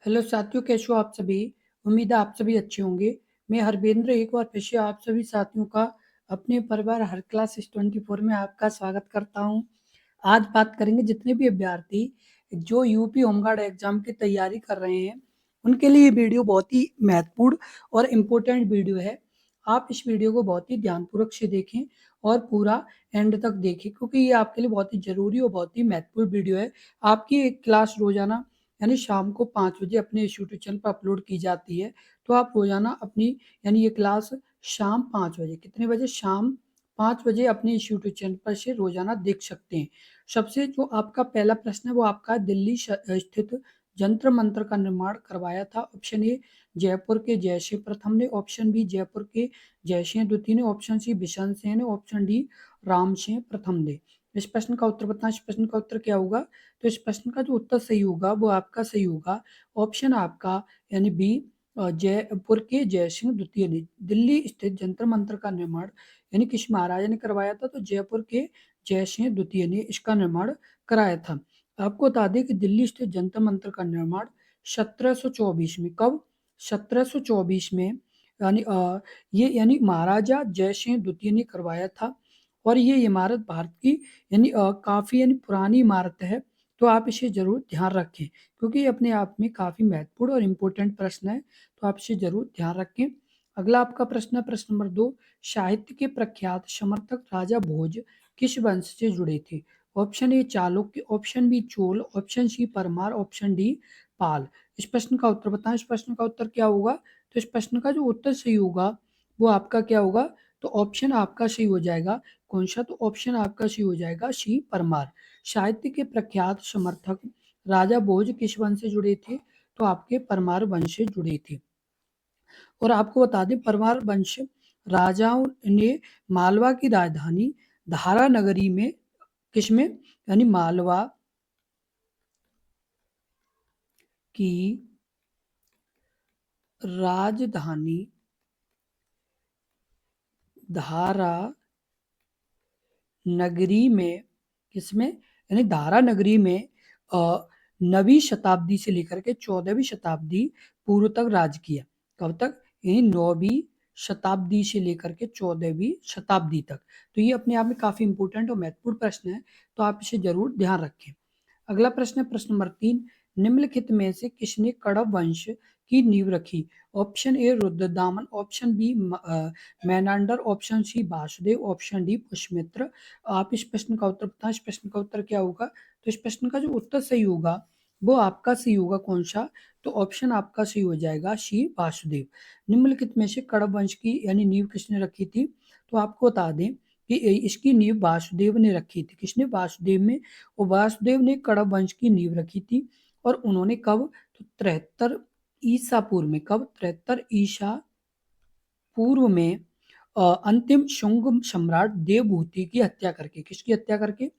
Hello साथियों, कैसे हो आप सभी। उम्मीद है आप सभी अच्छे होंगे। मैं हरबेंद्र एक बार फिर से आप सभी साथियों का अपने परिवार हर क्लास 24 में आपका स्वागत करता हूं। आज बात करेंगे जितने भी अभ्यर्थी जो यूपी होमगार्ड एग्जाम की तैयारी कर रहे हैं उनके लिए ये वीडियो बहुत ही महत्वपूर्ण और इम्पोर्टेंट वीडियो है। आप इस वीडियो को बहुत ही ध्यानपूर्वक से देखें और पूरा एंड तक देखें, क्योंकि ये आपके लिए बहुत ही जरूरी और बहुत ही महत्वपूर्ण वीडियो है। आपकी एक क्लास रोजाना यानी शाम को 5 बजे अपने यूट्यूब चैनल पर अपलोड की जाती है। तो आप रोजाना अपनी यानी ये क्लास शाम 5 बजे, कितने बजे, शाम 5 बजे अपने इस यूट्यूब चैनल पर से रोजाना देख सकते हैं। सबसे जो आपका पहला प्रश्न है वो आपका दिल्ली स्थित जंतर मंत्र का निर्माण करवाया था। ऑप्शन ए जयपुर के जयसिंह प्रथम ने, ऑप्शन बी जयपुर के जयसिंह द्वितीय ने, ऑप्शन सी बिशन सिंह ने, ऑप्शन डी राम सिंह प्रथम ने। इस प्रश्न का उत्तर बताएं। इस प्रश्न का उत्तर क्या होगा? तो इस प्रश्न का जो उत्तर सही होगा वो आपका सही होगा ऑप्शन आपका यानी बी, जयपुर के जयसिंह द्वितीय ने। दिल्ली स्थित जंतर मंत्र का निर्माण यानी किस महाराजा ने करवाया था? तो जयपुर के जयसिंह द्वितीय ने इसका निर्माण कराया था। आपको बता दें कि दिल्ली स्थित जंतर मंत्र का निर्माण 1724 में, कब? 1724 में, यानी ये यानी महाराजा जयसिंह द्वितीय ने करवाया था। और ये इमारत भारत की यानी काफी यानी पुरानी इमारत है। तो आप इसे जरूर ध्यान रखें, क्योंकि ये अपने आप में काफी महत्वपूर्ण और इम्पोर्टेंट प्रश्न है। तो आप इसे जरूर ध्यान रखें। अगला आपका प्रश्न है प्रश्न नंबर 2। साहित्य के प्रख्यात समर्थक राजा भोज किस वंश से जुड़े थे? Option A Chalukya, option B Chola, option C Paramara, option D Pala. इस प्रश्न का उत्तर बताएं। इस प्रश्न का उत्तर क्या होगा? तो इस प्रश्न का जो उत्तर सही होगा वो आपका क्या होगा? तो ऑप्शन आपका सही हो जाएगा। कौन सा? तो ऑप्शन आपका सही हो जाएगा सी परमार। साहित्य के प्रख्यात समर्थक राजा भोज किस वंश से जुड़े थे? तो आपके परमार वंश से जुड़े थे। और आपको बता दें परमार वंश राजाओं ने मालवा की राजधानी धारा नगरी में, किसमें, यानी मालवा की राजधानी धारा नगरी में, किसमें, यानी धारा नगरी में 9वीं शताब्दी से लेकर के 14वीं शताब्दी पूर्व तक राज किया। कब तक? यानी 9वीं शताब्दी से लेकर के 14वीं शताब्दी तक। तो ये अपने आप में काफी इंपोर्टेंट और महत्वपूर्ण प्रश्न है। तो आप इसे जरूर ध्यान रखें। अगला प्रश्न है प्रश्न नंबर 3। निम्नलिखित में से किसने कड़व वंश की नींव रखी? Option A Rudradaman, option B Menander, option C Vasudeva, option D Pushyamitra. आप इस प्रश्न का उत्तर बताएं। इस प्रश्न का उत्तर क्या होगा? तो इस प्रश्न का जो उत्तर सही होगा वो आपका सही होगा। कौन सा? तो ऑप्शन आपका सही हो जाएगा सी वासुदेव। निम्नलिखित में से कड़व वंश की यानी नींव किसने रखी थी? तो आपको बता दें कि इसकी नींव वासुदेव ने रखी थी। किसने? वासुदेव में। और वासुदेव ने कड़व वंश की नींव रखी थी। और उन्होंने कब? तो 73 ईसा पूर्व में। कब? 73 ईसा पूर्व में अंतिम शुंग सम्राट देवभूति की हत्या करके। किसकी हत्या करके?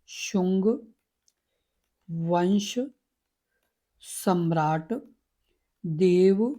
शुंग वंश सम्राट देवभूत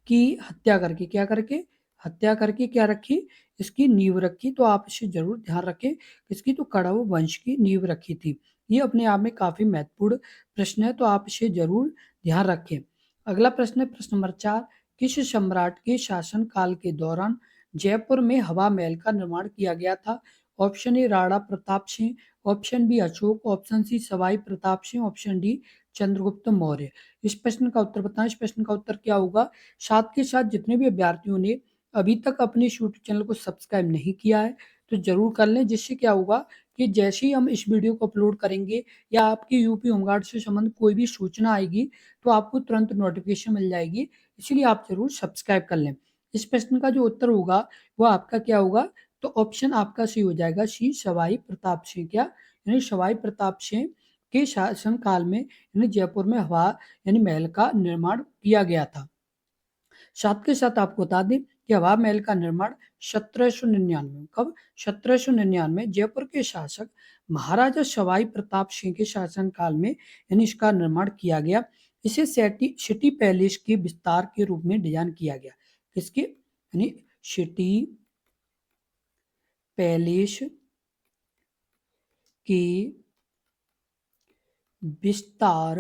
की हत्या करके, क्या करके? हत्या करके क्या रखी? इसकी नींव रखी। तो आप इसे जरूर ध्यान रखें। इसकी तो कड़व वंश की नींव रखी थी। ये अपने आप में काफी महत्वपूर्ण प्रश्न है। तो आप इसे जरूर ध्यान रखें। अगला प्रश्न है प्रश्न नंबर 4। किस सम्राट के शासन काल के दौरान जयपुर में हवा महल का निर्माण किया गया था? Option A Rana Pratap Singh, option B Ashok, option C Sawai Pratap Singh, option D Chandragupta Maurya. इस प्रश्न का उत्तर बताएं। इस प्रश्न का उत्तर क्या होगा? साथ के साथ जितने भी अभ्यर्थियों ने अभी तक अपने यूट्यूब चैनल को सब्सक्राइब नहीं किया है तो जरूर कर लें, जिससे क्या होगा कि जैसे ही हम इस वीडियो को अपलोड करेंगे या आपकी यूपी होमगार्ड से संबंधित कोई भी सूचना आएगी तो आपको तुरंत नोटिफिकेशन मिल जाएगी। इसलिए आप जरूर सब्सक्राइब कर लें। इस प्रश्न का जो उत्तर होगा वो आपका क्या होगा? तो ऑप्शन आपका सही हो जाएगा सी सवाई प्रताप सिंह। क्या? यानी सवाई प्रताप सिंह के शासन काल में यानी जयपुर में हवा यानी महल का निर्माण किया गया था। साथ के साथ आपको बता दें कि हवा महल का निर्माण 1799, कब? 1799 जयपुर के शासक महाराजा सवाई प्रताप सिंह के शासन काल में यानी इसका निर्माण किया गया। इसे सिटी पैलेस के विस्तार के रूप में डिजाइन किया गया। किसके? यानी सिटी पैलेस के विस्तार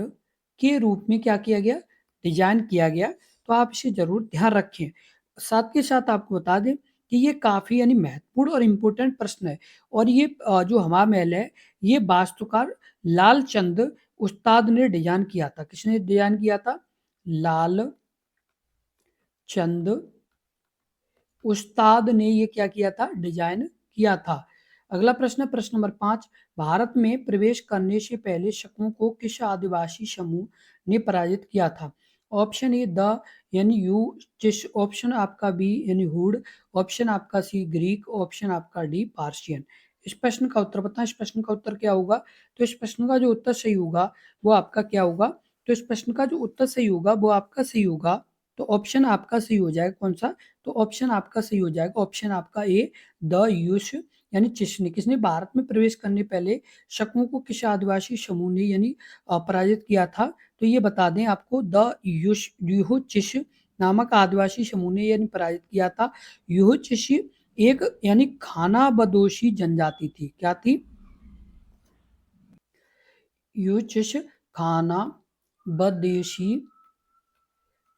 के रूप में क्या किया गया, डिजाइन किया गया। तो आप इसे जरूर ध्यान रखें। साथ के साथ आपको बता दें कि ये काफी यानी महत्वपूर्ण और इम्पोर्टेंट प्रश्न है। और ये जो हवा महल है, ये वास्तुकार लालचंद उस्ताद ने डिजाइन किया था। किसने डिजाइन किया था? लाल चंद उस्ताद ने ये क्या किया था, डिजाइन किया था। अगला प्रश्न, प्रश्न नंबर 5, भारत में प्रवेश करने से पहले शकों को किस आदिवासी समूह ने पराजित किया था? ऑप्शन ए द यानी यू चिश, ऑप्शन आपका बी यानी हुड, ऑप्शन आपका सी ग्रीक, ऑप्शन आपका डी पार्शियन। इस प्रश्न का उत्तर बताएं। इस प्रश्न का उत्तर क्या होगा? तो इस प्रश्न का जो उत्तर सही होगा वो आपका क्या होगा? तो इस प्रश्न का जो उत्तर सही होगा वो आपका सही होगा। तो ऑप्शन आपका सही हो जाएगा कौन सा? तो ऑप्शन आपका सही हो जाएगा ऑप्शन आपका ए द यूश यानी चिशने। किसने भारत में प्रवेश करने पहले शकों को किस आदिवासी समूह ने यानी पराजित किया था? तो ये बता दें आपको, द युश यूह चिश नामक आदिवासी समूह ने यानी पराजित किया था। यूह चिश एक यानी खाना बदोशी जनजाति थी। क्या थी? यूह चिश खाना बदेशी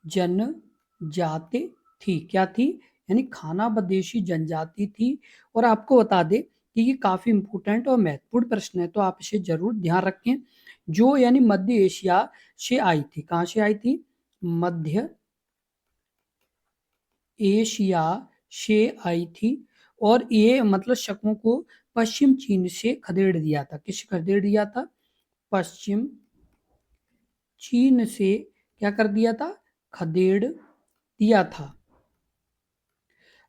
जनजाति थी। क्या थी? यानी खाना बदेशी जनजाति थी। और आपको बता दें कि ये काफी इंपोर्टेंट और महत्वपूर्ण प्रश्न है, तो आप इसे जरूर ध्यान रखें। जो यानी मध्य एशिया से आई थी। कहां से आई थी? मध्य एशिया से आई थी। और ये मतलब शकों को पश्चिम चीन से खदेड़ दिया था। किससे खदेड़ दिया था? पश्चिम चीन से क्या कर दिया था? खदेड़ दिया था।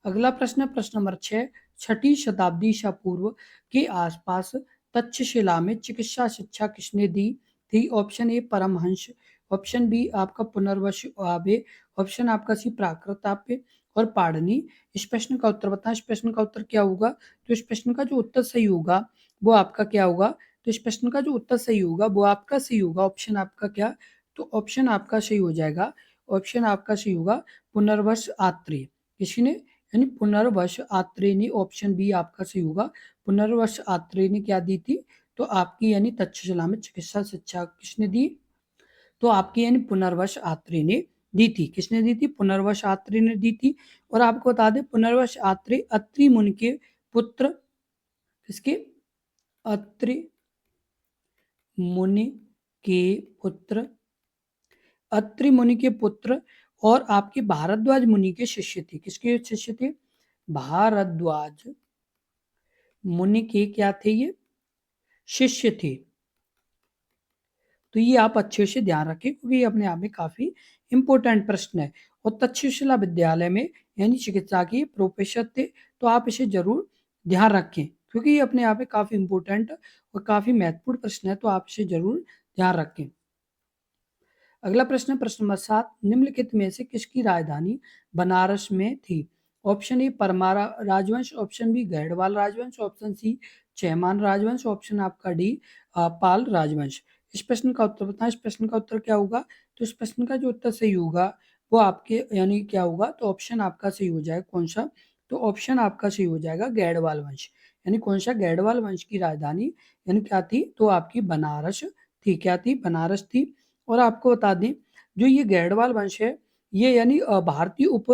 अगला प्रश्न, प्रश्न नंबर 6, छठी शताब्दी ईसा पूर्व के आसपास तक्षशिला में चिकित्सा शिक्षा किसने दी थी? Option A Paramhans, option B आपका पुनर्वसु आबे, ऑप्शन आपका सी प्राकृताप्य और पाणिनि। इस प्रश्न का उत्तर बताएं। इस प्रश्न का उत्तर क्या होगा? तो इस प्रश्न का जो उत्तर सही होगा वो आपका क्या होगा? तो इस प्रश्न का जो उत्तर सही होगा वो आपका सही होगा ऑप्शन आपका क्या? तो ऑप्शन आपका सही हो जाएगा, ऑप्शन आपका सही होगा पुनर्वस आत्रेय। किसने? यानी पुनर्वश आत्रेय ने। ऑप्शन बी आपका सही होगा, पुनर्वश आत्रेय ने क्या दी थी? तो आपकी यानी तक्षशिला में चिकित्सा शिक्षा किसने दी? तो आपकी यानी पुनर्वश आत्रेय ने दी थी। किसने दी थी? पुनर्वश आत्रेय ने दी थी। और आपको बता दें पुनर्वश आत्रेय अत्रि मुनि के पुत्र, किसके? अत्रि मुनि के पुत्र, अत्रि मुनि के पुत्र और आपके भारद्वाज मुनि के शिष्य थे। किसके शिष्य थे? भारद्वाज मुनि के क्या थे? ये शिष्य थे। तो ये आप अच्छे से ध्यान रखें क्योंकि ये अपने आप में काफी इंपॉर्टेंट प्रश्न है। और तक्षशिला विद्यालय में यानी चिकित्सा के प्रोफेसर थे। तो आप इसे जरूर ध्यान रखें क्योंकि ये अपने आप में काफी इंपॉर्टेंट और काफी महत्वपूर्ण प्रश्न है, तो आप इसे जरूर ध्यान रखें। अगला प्रश्न, प्रश्न नंबर 7, निम्नलिखित में से किसकी राजधानी बनारस में थी? ऑप्शन ए परमारा राजवंश, ऑप्शन बी गढ़वाल राजवंश, ऑप्शन सी चैमान राजवंश, ऑप्शन आपका डी पाल राजवंश। इस प्रश्न का उत्तर बताएं। इस प्रश्न का उत्तर क्या होगा? तो इस प्रश्न का जो उत्तर सही होगा वो आपके यानी क्या होगा? तो ऑप्शन आपका सही हो जाएगा कौन सा? तो ऑप्शन आपका सही हो जाएगा गढ़वाल वंश। यानी कौन सा? गढ़वाल वंश की राजधानी यानी क्या थी? तो आपकी बनारस थी। क्या थी? बनारस थी। और आपको बता दें जो ये गैरवाल वंश है ये यानी भारतीय उप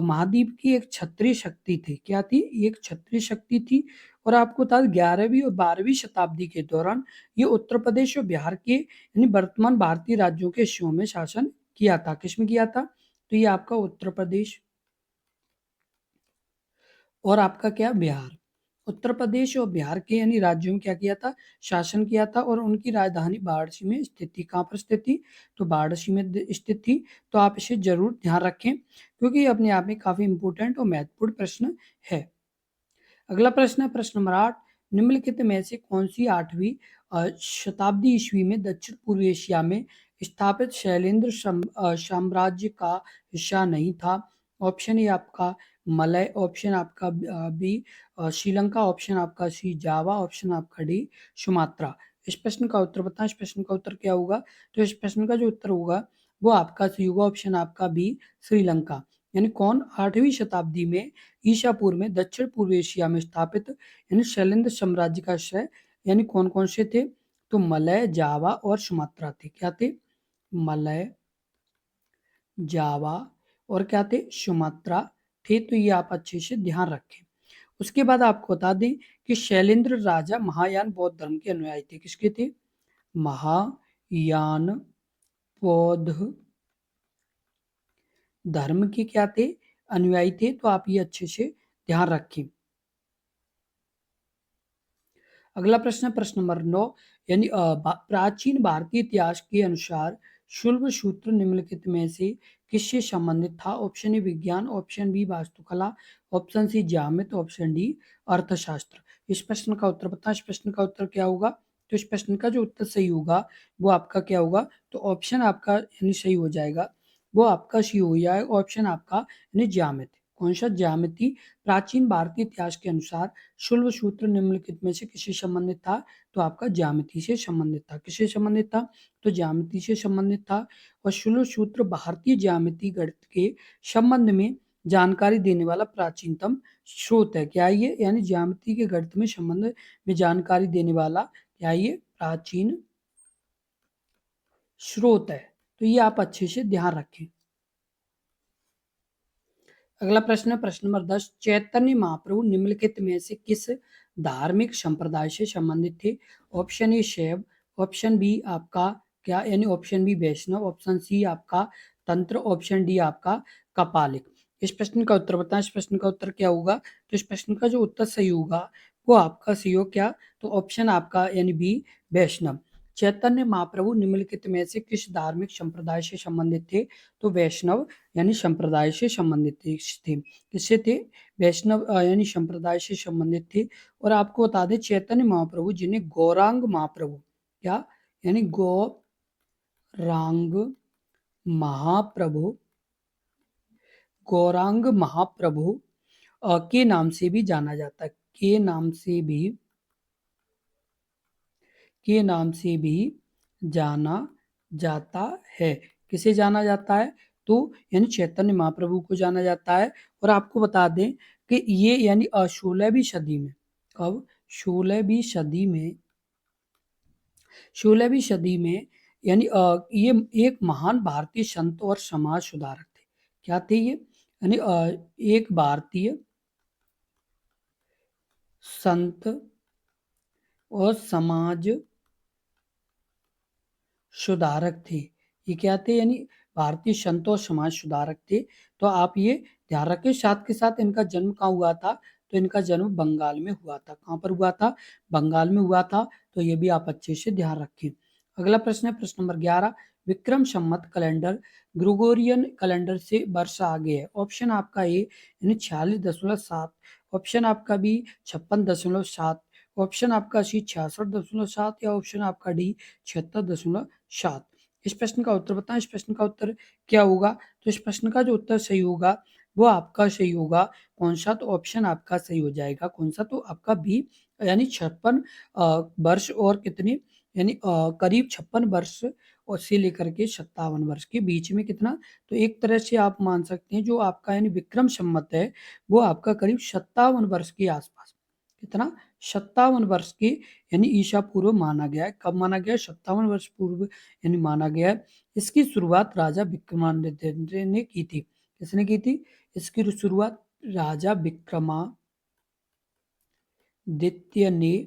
महाद्वीप की एक क्षत्रिय शक्ति थी। क्या थी? एक क्षत्रिय शक्ति थी। और आपको बता दें 11वीं और 12वीं शताब्दी के दौरान ये उत्तर प्रदेश और बिहार के यानी वर्तमान भारतीय राज्यों के हिस्सों में शासन किया था। किसमें किया था? तो ये आपका उत्तर प्रदेश और आपका क्या? बिहार। उत्तर प्रदेश और बिहार के यानी राज्यों में क्या किया था? शासन किया था। और उनकी राजधानी वाराणसी में स्थित थी। कहाँ पर स्थित थी? तो वाराणसी में स्थित थी। तो आप इसे जरूर ध्यान रखें क्योंकि ये अपने आप में काफी इंपोर्टेंट और महत्वपूर्ण प्रश्न है। अगला प्रश्न है प्रश्न नंबर 8, निम्नलिखित में से कौन सी 8वीं शताब्दी ईस्वी में दक्षिण पूर्व एशिया में स्थापित शैलेंद्र साम्राज्य का हिस्सा नहीं था? ऑप्शन ए आपका मलय, ऑप्शन आपका बी श्रीलंका, ऑप्शन आपका सी जावा, ऑप्शन आपका डी सुमात्रा। इस प्रश्न का उत्तर बताएं। इस प्रश्न का उत्तर क्या होगा? तो इस प्रश्न का जो उत्तर होगा वो आपका सही होगा ऑप्शन आपका बी श्रीलंका। यानी कौन? 8वीं शताब्दी में ईसा पूर्व में दक्षिण पूर्व एशिया में स्थापित यानी शैलेंद्र साम्राज्य का आश्रय यानी कौन कौन से थे? तो मलय, जावा और सुमात्रा थे। क्या थे? मलय, जावा और क्या थे, सुमात्रा थे। तो ये आप अच्छे से ध्यान रखें। उसके बाद आपको बता दें कि शैलेंद्र राजा महायान बौद्ध धर्म के अनुयायी थे। किसके थे? महायान बौद्ध धर्म के क्या थे? अनुयायी थे। तो आप ये अच्छे से ध्यान रखें। अगला प्रश्न, प्रश्न नंबर 9, यानी प्राचीन भारतीय इतिहास के अनुसार शुल्ब सूत्र निम्नलिखित में से किससे संबंधित था? ऑप्शन ए विज्ञान, ऑप्शन बी वास्तुकला, ऑप्शन सी ज्यामिति, ऑप्शन डी अर्थशास्त्र। इस प्रश्न का उत्तर बताएं। इस प्रश्न का उत्तर क्या होगा? तो इस प्रश्न का जो उत्तर सही होगा वो आपका क्या होगा? तो ऑप्शन आपका यानी सही हो जाएगा, वो आपका सही हो जाएगा, ऑप्शन आपका यानी ज्यामिति। कौन सा? ज्यामिति। प्राचीन भारतीय इतिहास के अनुसार शुल्ब सूत्र निम्नलिखित में से किससे संबंधित था? तो आपका ज्यामिति से संबंधित था। किससे संबंधित था? तो ज्यामिति से संबंधित था। और शुल्ब सूत्र भारतीय ज्यामिति गणित के संबंध में जानकारी देने वाला प्राचीनतम स्रोत है। क्या ये? यानी ज्यामिति के गणित में संबंध में जानकारी देने वाला क्या ये? प्राचीन स्रोत है। तो ये आप अच्छे से ध्यान रखें। अगला प्रश्न है प्रश्न नंबर 10, चैतन्य महाप्रभु निम्नलिखित में से किस धार्मिक संप्रदाय से संबंधित थे? ऑप्शन ए शैव, ऑप्शन बी आपका क्या यानी ऑप्शन बी वैष्णव, ऑप्शन सी आपका तंत्र, ऑप्शन डी आपका कपालिक। इस प्रश्न का उत्तर बताएं। इस प्रश्न का उत्तर क्या होगा? तो इस प्रश्न का जो उत्तर सही होगा वो आपका सही हो क्या? तो ऑप्शन आपका यानी बी वैष्णव। चैतन्य महाप्रभु निम्नलिखित में से किस धार्मिक संप्रदाय से संबंधित थे? तो वैष्णव यानी संप्रदाय से संबंधित थे। किससे थे? वैष्णव यानी संप्रदाय से संबंधित थे। और आपको बता दें चैतन्य महाप्रभु जिन्हें गौरांग महाप्रभु, क्या यानी गौरांग महाप्रभु, गौरांग महाप्रभु के नाम से भी जाना जाता है। के नाम से भी जाना जाता है। किसे जाना जाता है? तो यानी चैतन्य महाप्रभु को जाना जाता है। और आपको बता दें कि ये यानी 16वीं सदी में, कब? 16वीं सदी में, 16वीं सदी में यानी ये एक महान भारतीय संत और समाज सुधारक थे। क्या थे ये? यानी एक भारतीय संत और समाज सुधारक थे। ये क्या थे? यानी भारतीय संत और समाज सुधारक थे। तो आप ये ध्यान रखें। साथ के साथ इनका जन्म कहाँ हुआ था? तो इनका जन्म बंगाल में हुआ था। कहाँ पर हुआ था? बंगाल में हुआ था। तो ये भी आप अच्छे से ध्यान रखें। अगला प्रश्न है प्रश्न number 11, Vikram Samvat calendar Gregorian calendar से वर्ष आगे है। ऑप्शन आपका ए यानी 46.7, ऑप्शन आपका बी 56.7, ऑप्शन आपका सी 66.7 या ऑप्शन आपका डी 76.7। इस प्रश्न का उत्तर बताएं। इस प्रश्न का उत्तर क्या होगा? तो इस प्रश्न का जो उत्तर सही होगा वो आपका सही होगा। कौन सा? तो ऑप्शन आपका सही हो जाएगा। कौन सा? तो आपका बी यानी 56 वर्ष और कितने यानी करीब 56 वर्ष और से लेकर के 57 वर्ष के बीच में कितना? तो एक तरह से आप मान सकते हैं जो आपका यानी विक्रम संवत है वो आपका करीब 57 वर्ष के आसपास, कितना? 57 वर्ष के यानी ईसा पूर्व माना गया है। कब माना गया है? 57 वर्ष पूर्व यानी माना गया है। इसकी शुरुआत राजा विक्रमादित्य ने की थी। किसने की थी? इसकी शुरुआत राजा विक्रमादित्य ने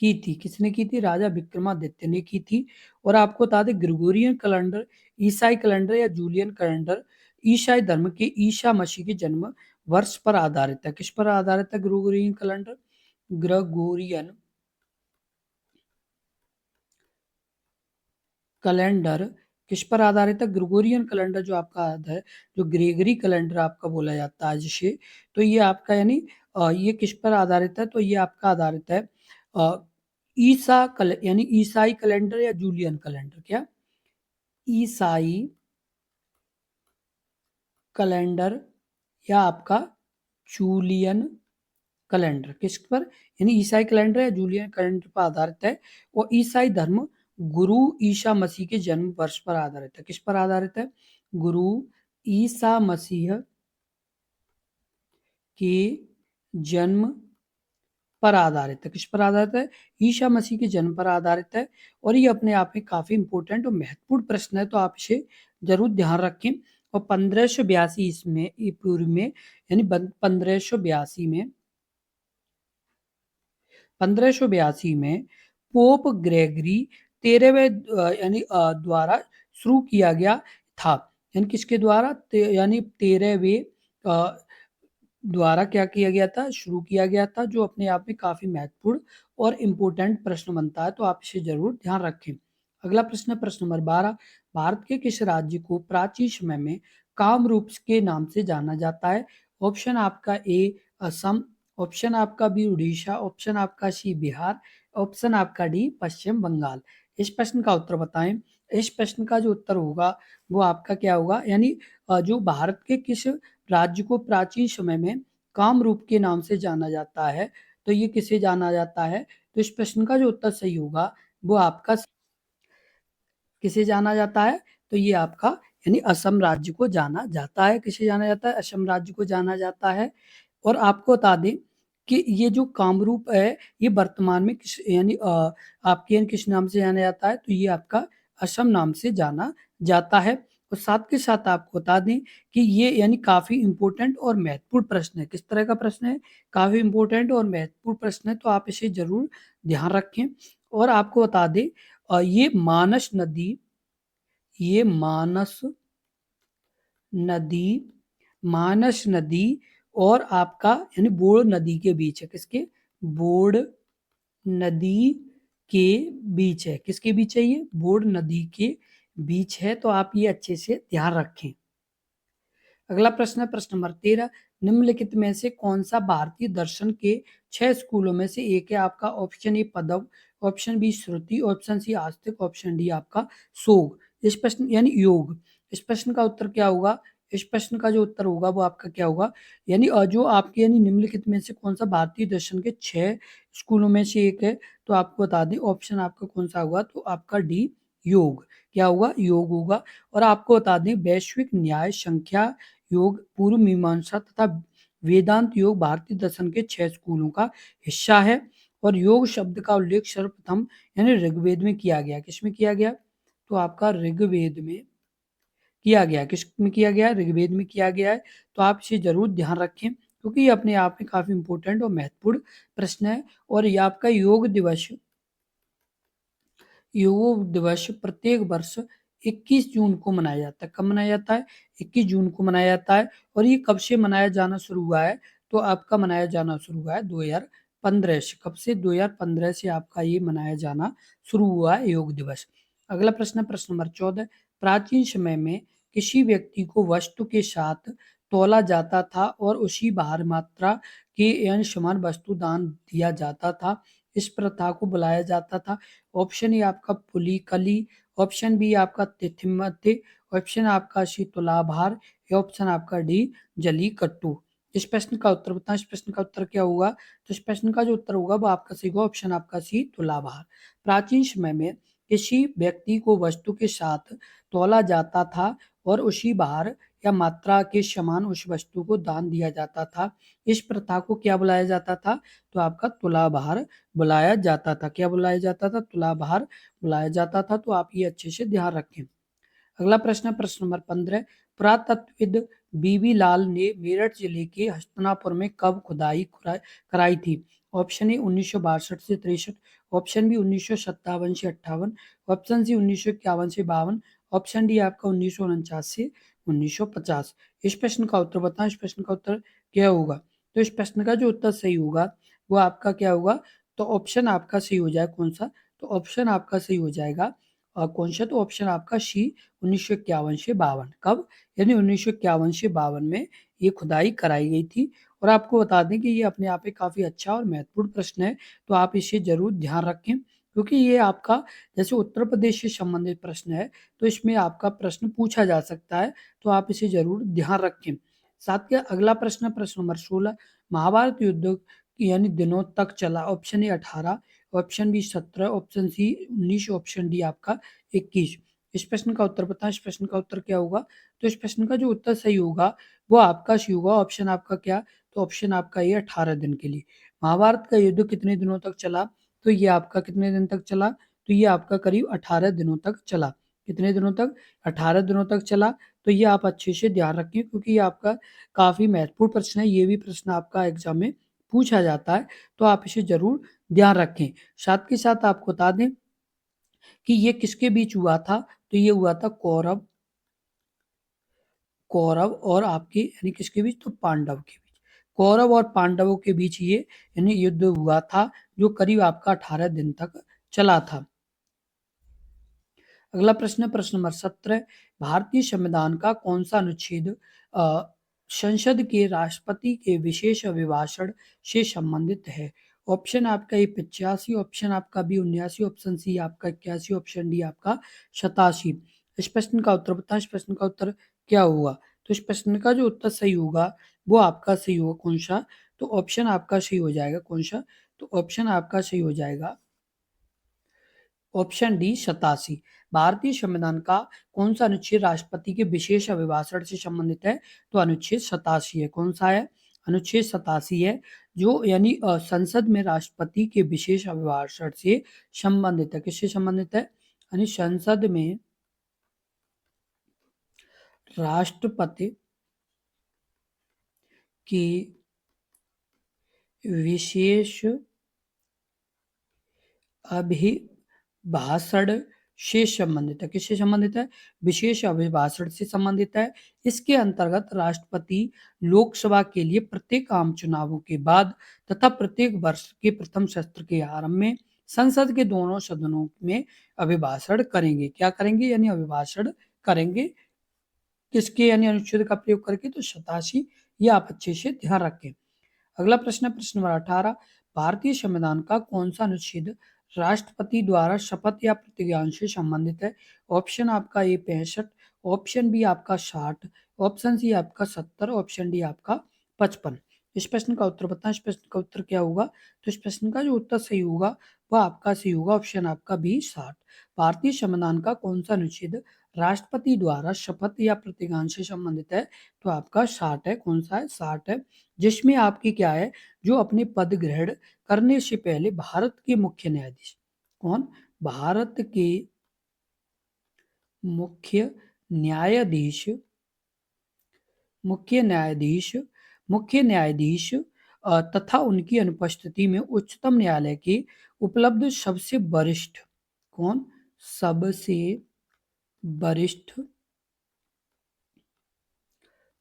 की थी। किसने की थी? राजा विक्रमादित्य ने की थी। और आपको बता दें ग्रेगोरियन कैलेंडर, ईसाई कैलेंडर या जूलियन कैलेंडर ईसाई धर्म के ईसा मसीह के जन्म वर्ष पर आधारित है। किस पर आधारित है ग्रेगोरियन कैलेंडर? ग्रेगोरियन कैलेंडर किस पर आधारित है? ग्रेगोरियन कैलेंडर जो आपका है, जो ग्रेगरी कैलेंडर आपका बोला जाता है जिसे, तो ये आपका यानी ये किस पर आधारित है? तो ये आपका आधारित है यानी ईसाई कैलेंडर या जूलियन कैलेंडर। क्या? ईसाई कैलेंडर या आपका जूलियन कैलेंडर। किस पर? यानी ईसाई कैलेंडर या जूलियन कैलेंडर पर आधारित है। और ईसाई धर्म गुरु ईसा मसीह के जन्म वर्ष पर आधारित है। किस पर आधारित है? गुरु ईसा मसीह के जन्म पर आधारित है। किस पर आधारित है? ईसा मसीह के जन्म पर आधारित है और ये अपने आप में काफ़ी इम्पोर्टेंट और महत्वपूर्ण प्रश्न है, तो आप इसे ज़रूर ध्यान रखें। और 1582 इसमें पूर्व में यानी 1582 में पोप ग्रेगरी 13वें द्वारा शुरू किया गया था। यानी किसके द्वारा? यानी 13वें द्वारा क्या किया गया था? शुरू किया गया था, जो अपने आप में काफी महत्वपूर्ण और इम्पोर्टेंट प्रश्न बनता है, तो आप इसे जरूर ध्यान रखें। अगला प्रश्न, प्रश्न नंबर 12, भारत के किस राज्य को प्राचीन समय में कामरूप के नाम से जाना जाता है? ऑप्शन आपका ए असम, ऑप्शन आपका बी उड़ीसा, ऑप्शन आपका सी बिहार, ऑप्शन आपका डी पश्चिम बंगाल। इस प्रश्न का उत्तर बताएं। इस प्रश्न का जो उत्तर होगा वो आपका क्या होगा? यानी जो भारत के किस राज्य को प्राचीन समय में कामरूप के नाम से जाना जाता है, तो ये किसे जाना जाता है? तो इस प्रश्न का जो उत्तर सही होगा वो आपका किसे जाना जाता है? तो ये आपका यानी असम राज्य को जाना जाता है। किसे जाना जाता है? असम राज्य को जाना जाता है। और आपको बता दें कि ये जो कामरूप है, ये वर्तमान में किस यानी आपके यानी किस नाम से जाना जाता है? तो ये आपका असम नाम से जाना जाता है। और साथ के साथ आपको बता दें कि ये यानी काफ़ी इम्पोर्टेंट और महत्वपूर्ण प्रश्न है। किस तरह का प्रश्न है? काफ़ी इम्पोर्टेंट और महत्वपूर्ण प्रश्न है, तो आप इसे ज़रूर ध्यान रखें। और आपको बता दें ये नदी मानस नदी और आपका यानी बोड़ नदी के बीच है। किसके? बोड़ नदी के बीच है। किसके बीच है? ये बोड़ नदी के बीच है, तो आप ये अच्छे से ध्यान रखें। अगला प्रश्न है प्रश्न नंबर 13, निम्नलिखित में से कौन सा भारतीय दर्शन के 6 स्कूलों में से एक है? आपका ऑप्शन ए पदव, ऑप्शन बी श्रुति, ऑप्शन सी आस्तिक, ऑप्शन डी आपका सोग। इस प्रश्न यानी योग। इस प्रश्न का उत्तर क्या होगा? इस प्रश्न का जो उत्तर होगा वो आपका क्या होगा? यानी जो आपके यानी निम्नलिखित में से कौन सा भारतीय दर्शन के 6 स्कूलों में से एक है? तो आपको बता दें ऑप्शन आपका कौन सा होगा? तो आपका डी योग। क्या होगा? योग होगा। और आपको बता दें वैश्विक न्याय, संख्या योग, पूर्व मीमांसा तथा वेदांत योग भारतीय दर्शन के 6 स्कूलों का हिस्सा है। और योग शब्द का उल्लेख सर्वप्रथम यानी ऋग्वेद में किया गया। किसमें किया गया? तो आपका ऋग्वेद में किया गया। किस में किया गया? ऋग्वेद में किया गया है। तो आप इसे जरूर ध्यान रखें, क्योंकि ये अपने आप में काफी इंपॉर्टेंट और महत्वपूर्ण प्रश्न है। और ये आपका योग दिवस प्रत्येक वर्ष 21 जून को मनाया जाता है। कब मनाया जाता है? 21 जून को मनाया जाता है। और ये कब से मनाया जाना शुरू हुआ है? तो आपका मनाया जाना शुरू हुआ है 2015 से। कब से? 2015 से आपका ये मनाया जाना शुरू हुआ है योग दिवस। अगला प्रश्न, प्रश्न नंबर 14, प्राचीन समय में किसी व्यक्ति को वस्तु के साथ तौला जाता था और उसी भार मात्रा के यानी समान वस्तु दान दिया जाता था। इस प्रथा को बुलाया जाता था। ऑप्शन ए आपका पुलिकली, ऑप्शन बी आपका तिथिमध्य, ऑप्शन आपका सी तुलाभार, या ऑप्शन आपका डी जलीकट्टू। इस प्रश्न का उत्तर बताएं। इस प्रश्न का उत्तर क्या होगा? तो इस प्रश्न का जो उत्तर होगा वो आपका सही होगा, ऑप्शन आपका सी तुलाभार। प्राचीन समय में किसी व्यक्ति को वस्तु के साथ तौला जाता था और उसी भार या मात्रा के समान उस वस्तु को दान दिया जाता था। इस प्रथा को क्या बुलाया जाता था? तो आपका तुलाभार बुलाया जाता था। क्या बुलाया जाता था? तुलाभार बुलाया जाता था। तो आप ये अच्छे से ध्यान रखें। अगला प्रश्न है प्रश्न नंबर 15, पुरातत्वविद बीबी लाल ने मेरठ जिले के हस्तिनापुर में कब खुदाई कराई थी? ऑप्शन ए 1962 से 63, ऑप्शन बी 1957 से 58, ऑप्शन सी 1951 से 52, ऑप्शन डी आपका 1949 से 1950। इस प्रश्न का उत्तर बताएं। इस प्रश्न का उत्तर क्या होगा? तो इस प्रश्न का जो उत्तर सही होगा वो आपका क्या होगा? तो ऑप्शन आपका सही हो जाएगा कौन सा? तो ऑप्शन आपका सही हो जाएगा कौन सा? तो ऑप्शन आपका सी 1951 से 52। कब? यानी 1951 से 52 में ये खुदाई कराई गई थी। और आपको बता दें कि ये अपने आप में काफ़ी अच्छा और महत्वपूर्ण प्रश्न है, तो आप इसे ज़रूर ध्यान रखें, क्योंकि ये आपका जैसे उत्तर प्रदेश से संबंधित प्रश्न है, तो इसमें आपका प्रश्न पूछा जा सकता है, तो आप इसे ज़रूर ध्यान रखें। साथ के अगला प्रश्न है प्रश्न नंबर 16, महाभारत युद्ध यानी दिनों तक चला। Option A 18, option B 17, option C 19, option D आपका 21। इस प्रश्न का उत्तर बताएं। इस प्रश्न का उत्तर क्या होगा? तो इस प्रश्न का जो उत्तर सही होगा वो आपका सी होगा, ऑप्शन आपका क्या? तो ऑप्शन आपका ये 18 दिन के लिए। महाभारत का युद्ध कितने दिनों तक चला? तो ये आपका कितने दिन तक चला? तो ये आपका करीब 18 दिनों तक चला। कितने दिनों तक? 18 दिनों तक चला। तो ये आप अच्छे से ध्यान रखें, क्योंकि ये आपका काफ़ी महत्वपूर्ण प्रश्न है। ये भी प्रश्न आपका एग्जाम में पूछा जाता है, तो आप इसे ज़रूर ध्यान रखें। साथ के साथ आपको बता दें कि ये किसके बीच हुआ था? तो ये हुआ था कौरव और आपके यानी किसके बीच? तो पांडव के बीच। कौरव और पांडवों के बीच ये यानी युद्ध हुआ था, जो करीब आपका 18 दिन तक चला था। अगला प्रश्न, प्रश्न नंबर 17, भारतीय संविधान का कौन सा अनुच्छेद संसद के राष्ट्रपति के विशेष अभिभाषण से संबंधित है? ऑप्शन आपका ए 85, ऑप्शन आपका बी 79, ऑप्शन सी आपका 81, ऑप्शन डी आपका 87। इस प्रश्न का उत्तर बताएं। इस प्रश्न का उत्तर क्या होगा? तो इस प्रश्न का जो उत्तर सही होगा वो आपका सही होगा कौन सा? तो ऑप्शन आपका सही हो जाएगा कौन सा? तो ऑप्शन आपका सही हो जाएगा ऑप्शन डी 87। भारतीय संविधान का कौन सा अनुच्छेद राष्ट्रपति के विशेष अभिभाषण से संबंधित है? तो अनुच्छेद 87 है। कौन सा है? अनुच्छेद 87 है, जो यानी संसद में राष्ट्रपति के विशेष अभिभाषण से संबंधित है। किससे संबंधित है? यानी संसद में राष्ट्रपति की विशेष अभिभाषण से संबंधित है। किससे संबंधित है? विशेष अभिभाषण से संबंधित है। इसके अंतर्गत राष्ट्रपति लोकसभा के लिए प्रत्येक आम चुनावों के बाद तथा प्रत्येक वर्ष के प्रथम सत्र के आरंभ में संसद के दोनों सदनों में अभिभाषण करेंगे। क्या करेंगे? यानी अभिभाषण करेंगे। किसके यानी अनुच्छेद का प्रयोग करके? तो 87। ये आप अच्छे से ध्यान रखें। अगला प्रश्न, प्रश्न नंबर 18, भारतीय संविधान का कौन सा अनुच्छेद राष्ट्रपति द्वारा शपथ या प्रतिज्ञा से संबंधित है? ऑप्शन आपका ए 65, ऑप्शन बी आपका 60, ऑप्शन सी आपका 70, ऑप्शन डी आपका 55। इस प्रश्न का उत्तर बताएं। इस प्रश्न का उत्तर क्या होगा? तो इस प्रश्न का जो उत्तर सही होगा वह आपका सही होगा ऑप्शन आपका बी 60। भारतीय संविधान का कौन सा अनुच्छेद राष्ट्रपति द्वारा शपथ या प्रतिज्ञा से संबंधित है? तो आपका 60 है। कौन सा है? 60 है, जिसमें आपकी क्या है? जो अपने पद ग्रहण करने से पहले भारत के मुख्य न्यायाधीश, कौन? भारत के मुख्य न्यायाधीश, मुख्य न्यायाधीश, मुख्य न्यायाधीश तथा उनकी अनुपस्थिति में उच्चतम न्यायालय के उपलब्ध सबसे वरिष्ठ, कौन? सबसे वरिष्ठ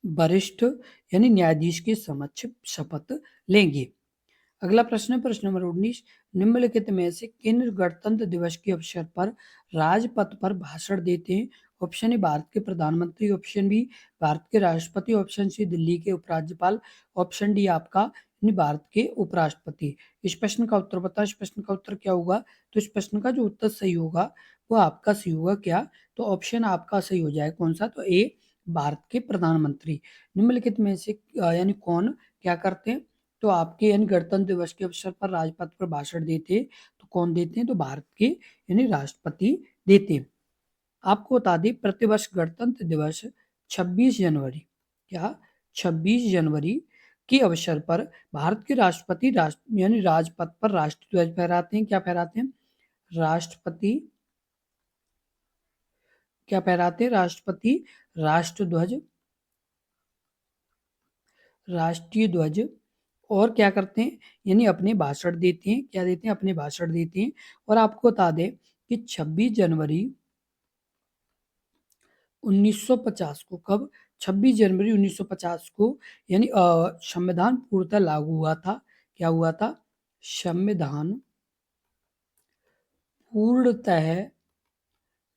वरिष्ठ यानी न्यायाधीश के समक्ष शपथ लेंगे। अगला प्रश्न है प्रश्न नंबर 19, निम्नलिखित में से किन गणतंत्र दिवस के अवसर पर राजपथ पर भाषण देते हैं? ऑप्शन ए भारत के प्रधानमंत्री, ऑप्शन बी भारत के राष्ट्रपति, ऑप्शन सी दिल्ली के उपराज्यपाल, ऑप्शन डी आपका यानी भारत के उपराष्ट्रपति। इस प्रश्न का उत्तर बताओ। इस प्रश्न का उत्तर क्या होगा? तो इस प्रश्न का जो उत्तर सही होगा वो आपका सही होगा क्या? तो ऑप्शन आपका सही हो जाएगा कौन सा? तो ए भारत के प्रधानमंत्री। निम्नलिखित में से यानी कौन क्या करते हैं? तो आपके यानी गणतंत्र दिवस के अवसर पर राजपथ पर भाषण देते हैं, तो कौन देते हैं? तो भारत के यानी राष्ट्रपति देते हैं। आपको बता दें प्रतिवर्ष गणतंत्र दिवस 26 जनवरी, क्या 26 जनवरी के अवसर पर भारत के राष्ट्रपति यानी राजपथ पर राष्ट्रीय ध्वज फहराते हैं। क्या फहराते हैं? राष्ट्रपति क्या फहराते हैं? राष्ट्रपति राष्ट्र ध्वज, राष्ट्रीय ध्वज, और क्या करते हैं? यानी अपने भाषण देते हैं। क्या देते हैं? अपने भाषण देते हैं। और आपको बता दें कि 26 जनवरी 1950 को, कब? 26 जनवरी 1950 को यानी संविधान पूर्णतः लागू हुआ था। क्या हुआ था? संविधान पूर्णतः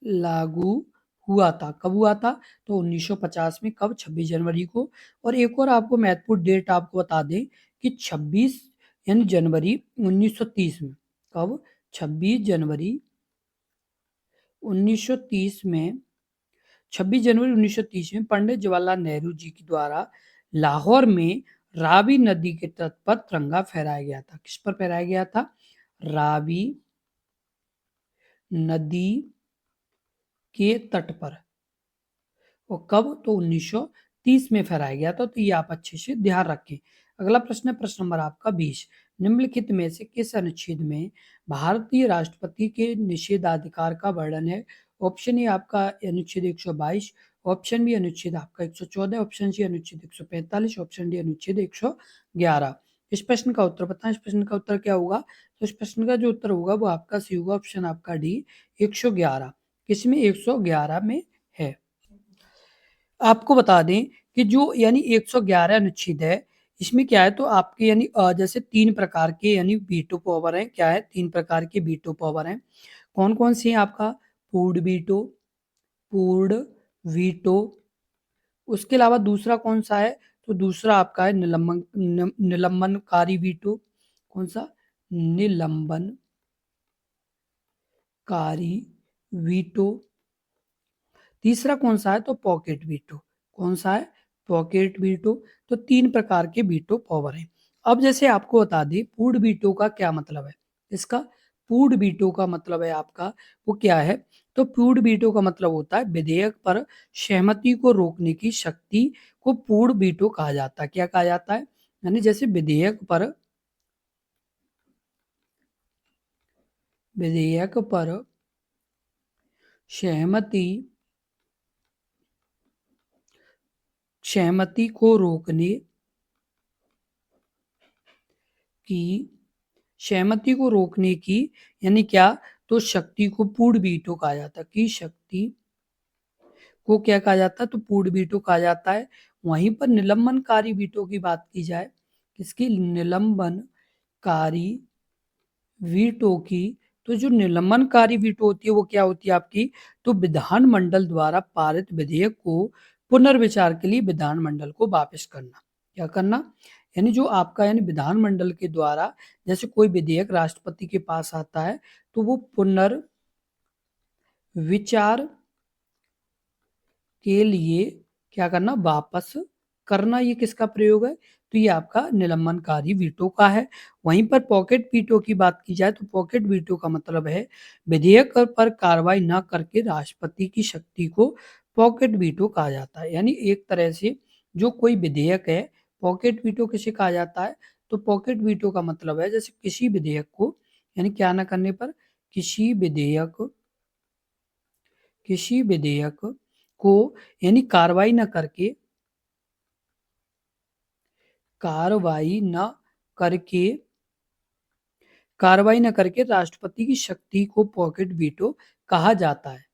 लागू हुआ था। कब हुआ था? तो 1950 में। कब? 26 जनवरी को। और एक और आपको महत्वपूर्ण डेट आपको बता दें कि 26 यानी जनवरी 1930 में। कब? 26 जनवरी 1930 में, 26 जनवरी 1930 में पंडित जवाहरलाल नेहरू जी के द्वारा लाहौर में रावी नदी के तट पर तिरंगा फहराया गया था। किस पर फहराया गया था? रावी नदी के तट पर। और कब? तो 1930 में फहराया गया था। तो ये आप अच्छे से ध्यान रखें। अगला प्रश्न है प्रश्न नंबर आपका 20, निम्नलिखित में से किस अनुच्छेद में भारतीय राष्ट्रपति के निषेधाधिकार का वर्णन है? ऑप्शन ए आपका अनुच्छेद 122, ऑप्शन बी अनुच्छेद आपका 114, ऑप्शन सी अनुच्छेद 145, ऑप्शन डी अनुच्छेद 111। इस प्रश्न का उत्तर बताएं। इस प्रश्न का उत्तर क्या होगा? तो इस प्रश्न का जो उत्तर होगा वो आपका सी होगा, ऑप्शन आपका डी 111। किसमें? 111 में है। आपको बता दें कि जो यानी 111 अनुच्छेद है, इसमें क्या है तो आपके यानी जैसे 3 प्रकार के यानी वीटो पावर हैं। क्या है? 3 प्रकार के वीटो पावर हैं। कौन-कौन से हैं आपका? पूर्ण वीटो, उसके अलावा दूसरा कौन-सा है? तो दूसरा आपका है निलंबनकारी वीटो। कौन-सा? निलंबनकारी वीटो। तीसरा कौन-सा है? तो पॉकेट वीटो। कौन-सा है? Pocket veto. तो 3 प्रकार के वीटो पावर हैं। अब जैसे आपको बता दें पूर्ण वीटो का क्या मतलब है? इसका पूर्ण वीटो का मतलब है आपका वो क्या है? तो पूर्ण वीटो का मतलब होता है विधेयक पर सहमति को रोकने की शक्ति को पूर्ण वीटो कहा जाता है। क्या कहा जाता है? यानी जैसे विधेयक पर सहमति को रोकने की यानी क्या? तो शक्ति को पूर्ण वीटो कहा जाता है। की शक्ति को क्या कहा जाता है? तो पूर्ण वीटो कहा जाता है। वहीं पर निलंबनकारी वीटो की बात की जाए, किसकी? निलंबनकारी वीटो की। तो जो निलंबनकारी वीटो होती है वो क्या होती है आपकी? तो विधानमंडल द्वारा पारित विधेयक को पुनर्विचार के लिए विधानमंडल को वापस करना। क्या करना? यानी जो आपका यानी विधानमंडल के द्वारा जैसे कोई विधेयक राष्ट्रपति के पास आता है तो वो पुनर्विचार के लिए क्या करना? वापस करना। ये किसका प्रयोग है? तो ये आपका निलंबनकारी वीटो का है। वहीं पर पॉकेट वीटो की बात की जाए तो पॉकेट वीटो का मतलब है विधेयक पर कार्रवाई न करके राष्ट्रपति की शक्ति को पॉकेट वीटो कहा जाता है। यानी एक तरह से जो कोई विधेयक है, पॉकेट वीटो किसे कहा जाता है? तो पॉकेट वीटो का मतलब है जैसे किसी विधेयक को यानी क्या न करने पर किसी विधेयक को यानी कार्रवाई न करके राष्ट्रपति की शक्ति को पॉकेट वीटो कहा जाता है।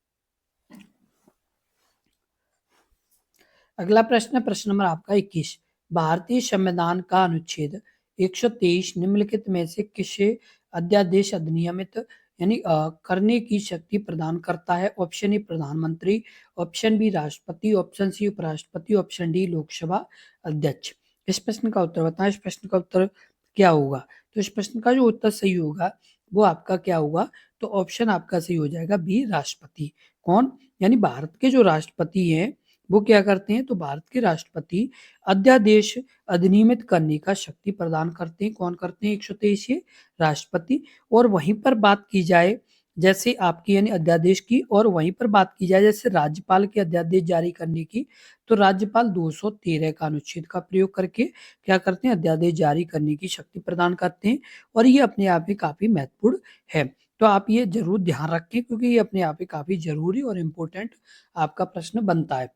अगला प्रश्न, प्रश्न नंबर आपका 21। भारतीय संविधान का अनुच्छेद 123 निम्नलिखित में से किसे अध्यादेश अधिनियमित यानी करने की शक्ति प्रदान करता है? ऑप्शन ए प्रधानमंत्री, ऑप्शन बी राष्ट्रपति, ऑप्शन सी उपराष्ट्रपति, ऑप्शन डी लोकसभा अध्यक्ष। इस प्रश्न का उत्तर बताएं। इस प्रश्न का उत्तर क्या होगा? तो इस प्रश्न का जो उत्तर सही होगा वो आपका क्या होगा? तो ऑप्शन आपका सही हो जाएगा बी राष्ट्रपति। कौन? यानी भारत के जो राष्ट्रपति हैं वो क्या करते हैं? तो भारत के राष्ट्रपति अध्यादेश अधिनियमित करने का शक्ति प्रदान करते हैं। कौन करते हैं? 123 राष्ट्रपति। और वहीं पर बात की जाए जैसे आपकी यानी अध्यादेश की, और वहीं पर बात की जाए जैसे राज्यपाल के अध्यादेश जारी करने की, तो राज्यपाल 213 का अनुच्छेद का प्रयोग करके क्या करते हैं? अध्यादेश जारी करने की शक्ति प्रदान करते हैं। और ये अपने आप में काफी महत्वपूर्ण है। तो आप ये जरूर ध्यान रखें क्योंकि ये अपने आप में काफी जरूरी और इम्पोर्टेंट आपका प्रश्न बनता है।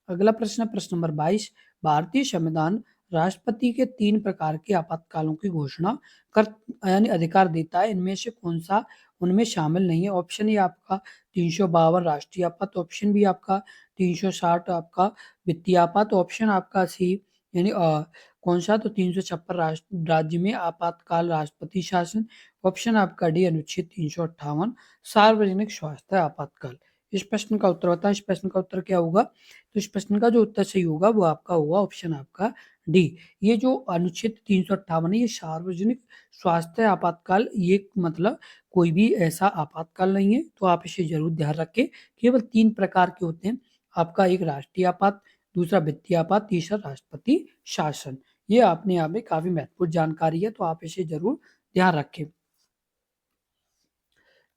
अगला प्रश्न, प्रश्न नंबर 22। भारतीय संविधान राष्ट्रपति के 3 प्रकार के आपातकालों की घोषणा कर यानी अधिकार देता है। इनमें से कौन सा उनमें शामिल नहीं है? ऑप्शन ए आपका 352 राष्ट्रीय आपात, ऑप्शन बी आपका 360 आपका वित्तीय आपात, ऑप्शन आपका सी यानी कौन सा? तो 356 राज्य में आपातकाल राष्ट्रपति शासन, ऑप्शन आपका डी अनुच्छेद 358 सार्वजनिक स्वास्थ्य आपातकाल। इस प्रश्न का उत्तर बताएं। इस प्रश्न का उत्तर क्या होगा? तो इस प्रश्न का जो उत्तर सही होगा वो आपका होगा ऑप्शन आपका डी। ये जो अनुच्छेद 358 है ये सार्वजनिक स्वास्थ्य आपातकाल, ये मतलब कोई भी ऐसा आपातकाल नहीं है। तो आप इसे जरूर ध्यान रखें। केवल 3 प्रकार के होते हैं आपका, एक राष्ट्रीय आपात, दूसरा वित्तीय आपात, तीसरा राष्ट्रपति शासन। ये अपने आप में काफी महत्वपूर्ण जानकारी है तो आप इसे जरूर ध्यान रखें।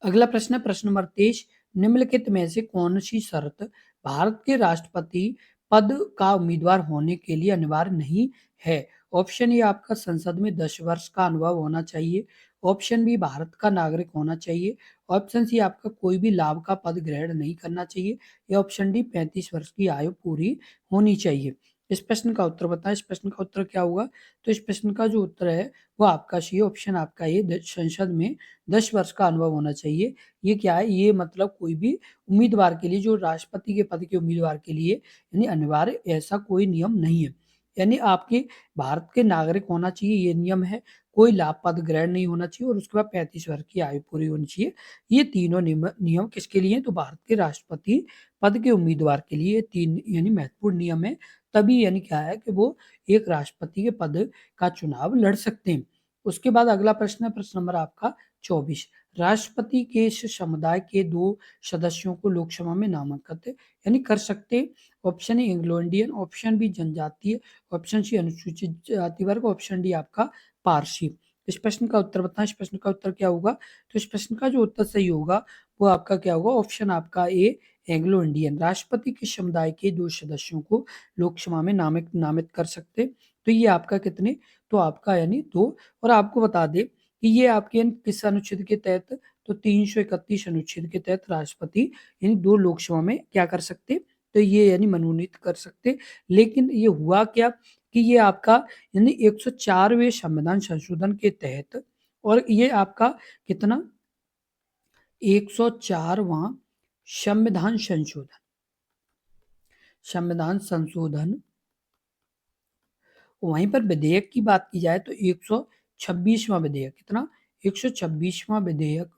अगला प्रश्न है प्रश्न नंबर 23। निम्नलिखित में से कौन सी शर्त भारत के राष्ट्रपति पद का उम्मीदवार होने के लिए अनिवार्य नहीं है? ऑप्शन ए आपका संसद में 10 वर्ष का अनुभव होना चाहिए। ऑप्शन बी भारत का नागरिक होना चाहिए। ऑप्शन सी आपका कोई भी लाभ का पद ग्रहण नहीं करना चाहिए। या ऑप्शन डी 35 वर्ष की आयु पूरी होनी चाहिए। इस प्रश्न का उत्तर बताएं। इस प्रश्न का उत्तर क्या होगा? तो इस प्रश्न का जो उत्तर है वो आपका सी ऑप्शन आपका ये संसद में 10 वर्ष का अनुभव होना चाहिए। ये क्या है? ये मतलब कोई भी उम्मीदवार के लिए, जो राष्ट्रपति के पद के उम्मीदवार के लिए यानी अनिवार्य ऐसा कोई नियम नहीं है। यानी आपके भारत के नागरिक होना चाहिए, ये नियम है। कोई लाभ पद ग्रहण नहीं होना चाहिए और उसके बाद 35 वर्ष की आयु पूरी होनी चाहिए। ये तीनों नियम किसके लिए? तो भारत के राष्ट्रपति पद के उम्मीदवार के लिए तीन यानी महत्वपूर्ण नियम है। तभी यानी क्या है कि वो एक राष्ट्रपति के पद का चुनाव लड़ सकते हैं। उसके बाद अगला प्रश्न है, प्रश्न नंबर आपका 24। राष्ट्रपति के इस समुदाय के 2 सदस्यों को लोकसभा में नामांकित यानी कर सकते। Option A Anglo Indian, option B जनजातीय, ऑप्शन सी अनुसूचित जाति वर्ग, ऑप्शन डी आपका पारसी। इस प्रश्न का उत्तर बताएं। इस प्रश्न का उत्तर क्या होगा? तो इस प्रश्न का जो उत्तर सही होगा वो आपका क्या होगा? ऑप्शन आपका ए एंग्लो इंडियन। राष्ट्रपति के समुदाय के 2 सदस्यों को लोकसभा में नामित कर सकते। तो ये आपका कितने? तो आपका यानी 2। और आपको बता दें कि ये आपके किस अनुच्छेद के तहत? तो 331 अनुच्छेद के तहत राष्ट्रपति यानी 2 लोकसभा में क्या कर सकते? तो ये यानी मनोनीत कर सकते। लेकिन ये हुआ क्या कि ये आपका यानी 104वें संविधान संशोधन के तहत, और ये आपका कितना? 104वां संविधान संशोधन। वहीं पर विधेयक की बात की जाए तो 126वां विधेयक, कितना? 126वां विधेयक।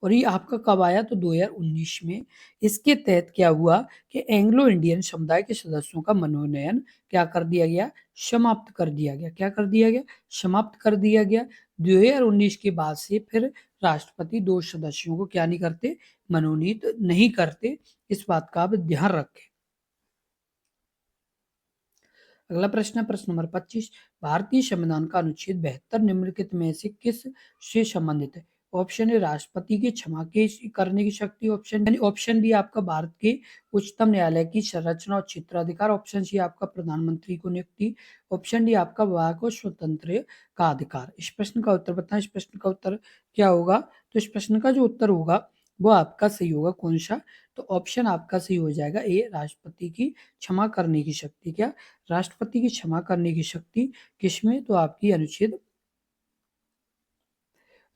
और ये आपका कब आया? तो 2019 में। इसके तहत क्या हुआ कि एंग्लो इंडियन समुदाय के सदस्यों का मनोनयन क्या कर दिया गया? समाप्त कर दिया गया। क्या कर दिया गया? समाप्त कर दिया गया। 2019 के बाद से फिर राष्ट्रपति 2 सदस्यों को क्या नहीं करते? मनोनीत नहीं करते। इस बात का आप ध्यान रखें। अगला प्रश्न है, प्रश्न नंबर 25। भारतीय संविधान का अनुच्छेद 72 निम्नलिखित में से किस से संबंधित है? ऑप्शन ए राष्ट्रपति की क्षमा के करने की शक्ति, ऑप्शन बी आपका भारत के उच्चतम न्यायालय की संरचना और क्षेत्राधिकार, ऑप्शन सी आपका प्रधानमंत्री को नियुक्ति, ऑप्शन डी आपका विवाह को स्वतंत्र का अधिकार। इस प्रश्न का उत्तर बताएं। इस प्रश्न का उत्तर क्या होगा? तो इस प्रश्न का जो उत्तर होगा वो आपका सही होगा। कौन सा? तो ऑप्शन आपका सही हो जाएगा ए राष्ट्रपति की क्षमा करने की शक्ति। क्या? राष्ट्रपति की क्षमा करने की शक्ति किसमें? तो आपकी अनुच्छेद,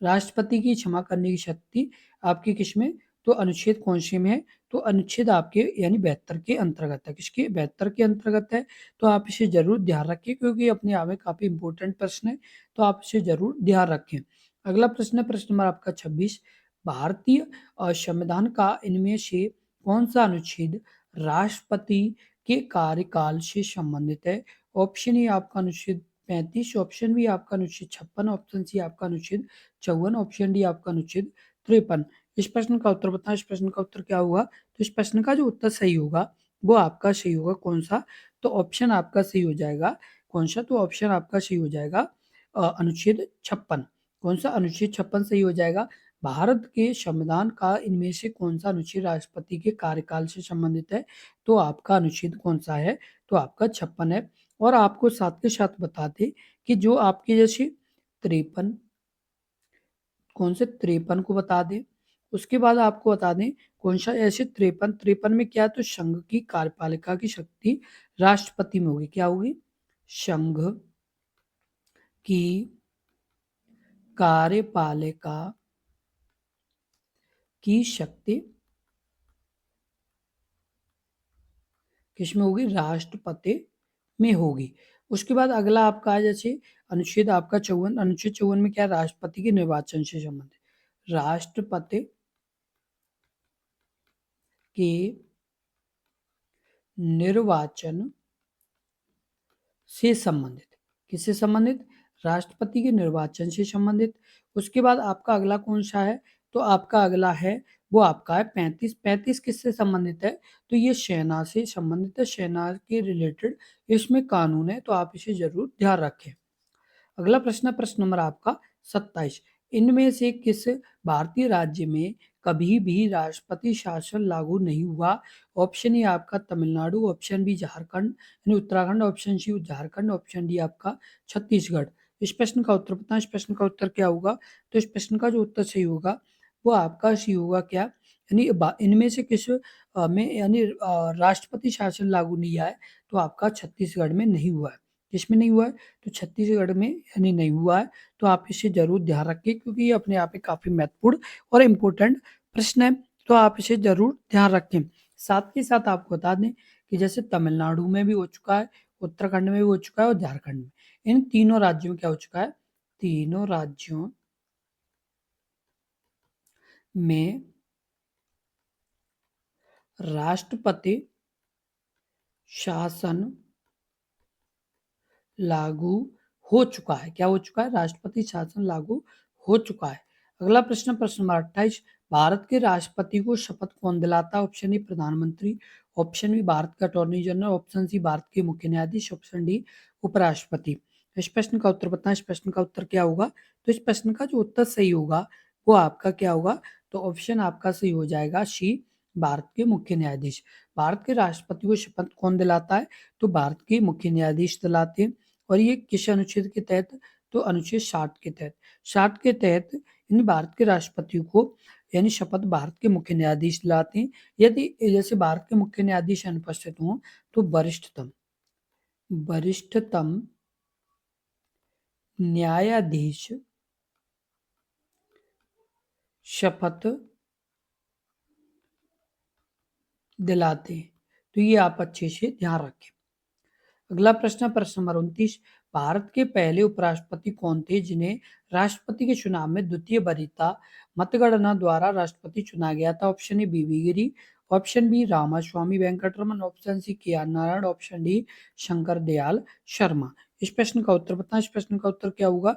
राष्ट्रपति की क्षमा करने की शक्ति आपकी किसमें? तो अनुच्छेद कौन से में है? तो अनुच्छेद आपके यानी 72 के अंतर्गत है। किसके? 72 के अंतर्गत है। तो आप इसे जरूर ध्यान रखें क्योंकि अपने आप में काफी इंपॉर्टेंट प्रश्न है। तो आप इसे जरूर ध्यान रखें। अगला प्रश्न है, प्रश्न नंबर आपका 26। भारतीय संविधान का इनमें से कौन सा अनुच्छेद राष्ट्रपति के कार्यकाल से संबंधित है? ऑप्शन ए आपका अनुच्छेद 35, ऑप्शन बी आपका अनुच्छेद 56, ऑप्शन सी आपका अनुच्छेद 54, ऑप्शन डी आपका अनुच्छेद 53। इस प्रश्न का उत्तर बताएं। इस प्रश्न का उत्तर क्या होगा? तो इस प्रश्न का जो उत्तर सही होगा वो आपका सही होगा। कौन सा? तो ऑप्शन आपका सही हो जाएगा। कौन सा? तो ऑप्शन आपका सही हो जाएगा अनुच्छेद 56। कौन सा? अनुच्छेद 56 सही हो जाएगा। भारत के संविधान का इनमें से कौन सा अनुच्छेद राष्ट्रपति के कार्यकाल से संबंधित है? तो आपका अनुच्छेद कौन सा है? तो आपका 56 है। और आपको साथ के साथ बता दें कि जो आपके जैसे 53, कौन से 53 को बता दें। उसके बाद आपको बता दें कौन सा ऐसे 53 में क्या है? तो संघ की कार्यपालिका की शक्ति राष्ट्रपति में होगी। क्या होगी? संघ की कार्यपालिका की शक्ति किसमें होगी? राष्ट्रपति में होगी। उसके बाद अगला आपका है जैसे अनुच्छेद आपका 54। अनुच्छेद 54 में क्या? राष्ट्रपति के निर्वाचन से संबंधित। राष्ट्रपति के निर्वाचन से संबंधित। किससे संबंधित? राष्ट्रपति के निर्वाचन से संबंधित। उसके बाद आपका अगला कौन सा है? तो आपका अगला है वो आपका है 35। 35 किससे संबंधित है? तो ये सेना से संबंधित है। सेना के रिलेटेड इसमें कानून है। तो आप इसे जरूर ध्यान रखें। अगला प्रश्न, प्रश्न नंबर आपका 27। इनमें से किस भारतीय राज्य में कभी भी राष्ट्रपति शासन लागू नहीं हुआ? ऑप्शन ए आपका तमिलनाडु, ऑप्शन बी झारखंड यानी Uttarakhand, option C Jharkhand, option D आपका छत्तीसगढ़। इस प्रश्न का उत्तर बताएं। इस प्रश्न का उत्तर क्या होगा? तो इस प्रश्न का जो उत्तर सही होगा वो आपका सी होगा क्या, यानी इनमें से किस में यानी राष्ट्रपति शासन लागू नहीं आया, तो आपका छत्तीसगढ़ में नहीं हुआ है। किसमें नहीं हुआ है? तो छत्तीसगढ़ में यानी नहीं हुआ है। तो आप इसे जरूर ध्यान रखें, क्योंकि ये अपने आप में काफी महत्वपूर्ण और इम्पोर्टेंट प्रश्न है, तो आप इसे जरूर ध्यान रखें। साथ के साथ आपको बता दें कि जैसे तमिलनाडु में भी हो चुका है, उत्तराखंड में भी हो चुका है और झारखंड में, इन तीनों राज्यों में क्या हो चुका है? तीनों राज्यों में राष्ट्रपति शासन लागू हो चुका है। क्या हो चुका है? राष्ट्रपति शासन लागू हो चुका है। अगला प्रश्न, प्रश्न नंबर 28, भारत के राष्ट्रपति को शपथ कौन दिलाता है? ऑप्शन ए प्रधानमंत्री, ऑप्शन बी भारत का attorney general, option C Bharat के मुख्य न्यायाधीश, ऑप्शन डी उपराष्ट्रपति। इस प्रश्न का उत्तर बताएं। इस प्रश्न का उत्तर क्या होगा? तो इस प्रश्न का जो उत्तर सही होगा वो आपका क्या होगा? तो ऑप्शन आपका सही हो जाएगा सी, भारत के मुख्य न्यायाधीश। भारत के राष्ट्रपति को शपथ कौन दिलाता है? तो भारत के मुख्य न्यायाधीश दिलाते हैं। और ये किस अनुच्छेद के तहत? तो अनुच्छेद 60 के तहत। 60 के तहत इन भारत के राष्ट्रपति को यानी शपथ भारत के मुख्य न्यायाधीश दिलाते हैं। यदि जैसे भारत के मुख्य न्यायाधीश अनुपस्थित हों तो वरिष्ठतम न्यायाधीश शपथ दिलाते हैं। तो ये आप अच्छे से ध्यान रखें। अगला प्रश्न, प्रश्न नंबर 29, भारत के पहले उपराष्ट्रपति कौन थे जिन्हें राष्ट्रपति के चुनाव में द्वितीय वरीयता मतगणना द्वारा राष्ट्रपति चुना गया था? Option A V V Giri, option B Ramaswamy Venkataraman, option C K R Narayan, option D Shankar Dayal Sharma. इस प्रश्न का उत्तर बताएं। इस प्रश्न का उत्तर क्या होगा?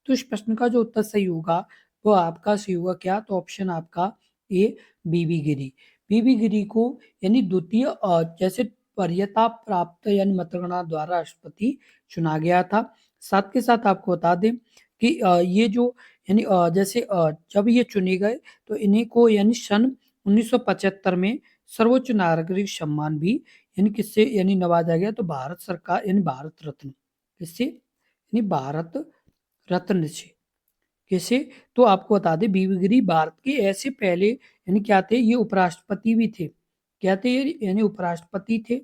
तो इस प्रश्न का जो उत्तर सही होगा वो आपका सही होगा क्या? तो ऑप्शन आपका ए बीवी गिरी। बीवी गिरी को यानी द्वितीय जैसे वरीयता प्राप्त यानी मतगणना द्वारा राष्ट्रपति चुना गया था। साथ के साथ आपको बता दें कि ये जो यानी जैसे जब ये चुने गए तो इन्हीं को यानी सन 1975 में सर्वोच्च नागरिक सम्मान भी यानी किससे यानी नवाजा गया? तो भारत सरकार यानी भारत रत्न, किससे? यानी भारत रत्न से। कैसे? तो आपको बता दें बीवी गिरी भारत के ऐसे पहले यानी क्या थे? ये उपराष्ट्रपति भी थे। क्या थे ये? यानी उपराष्ट्रपति थे,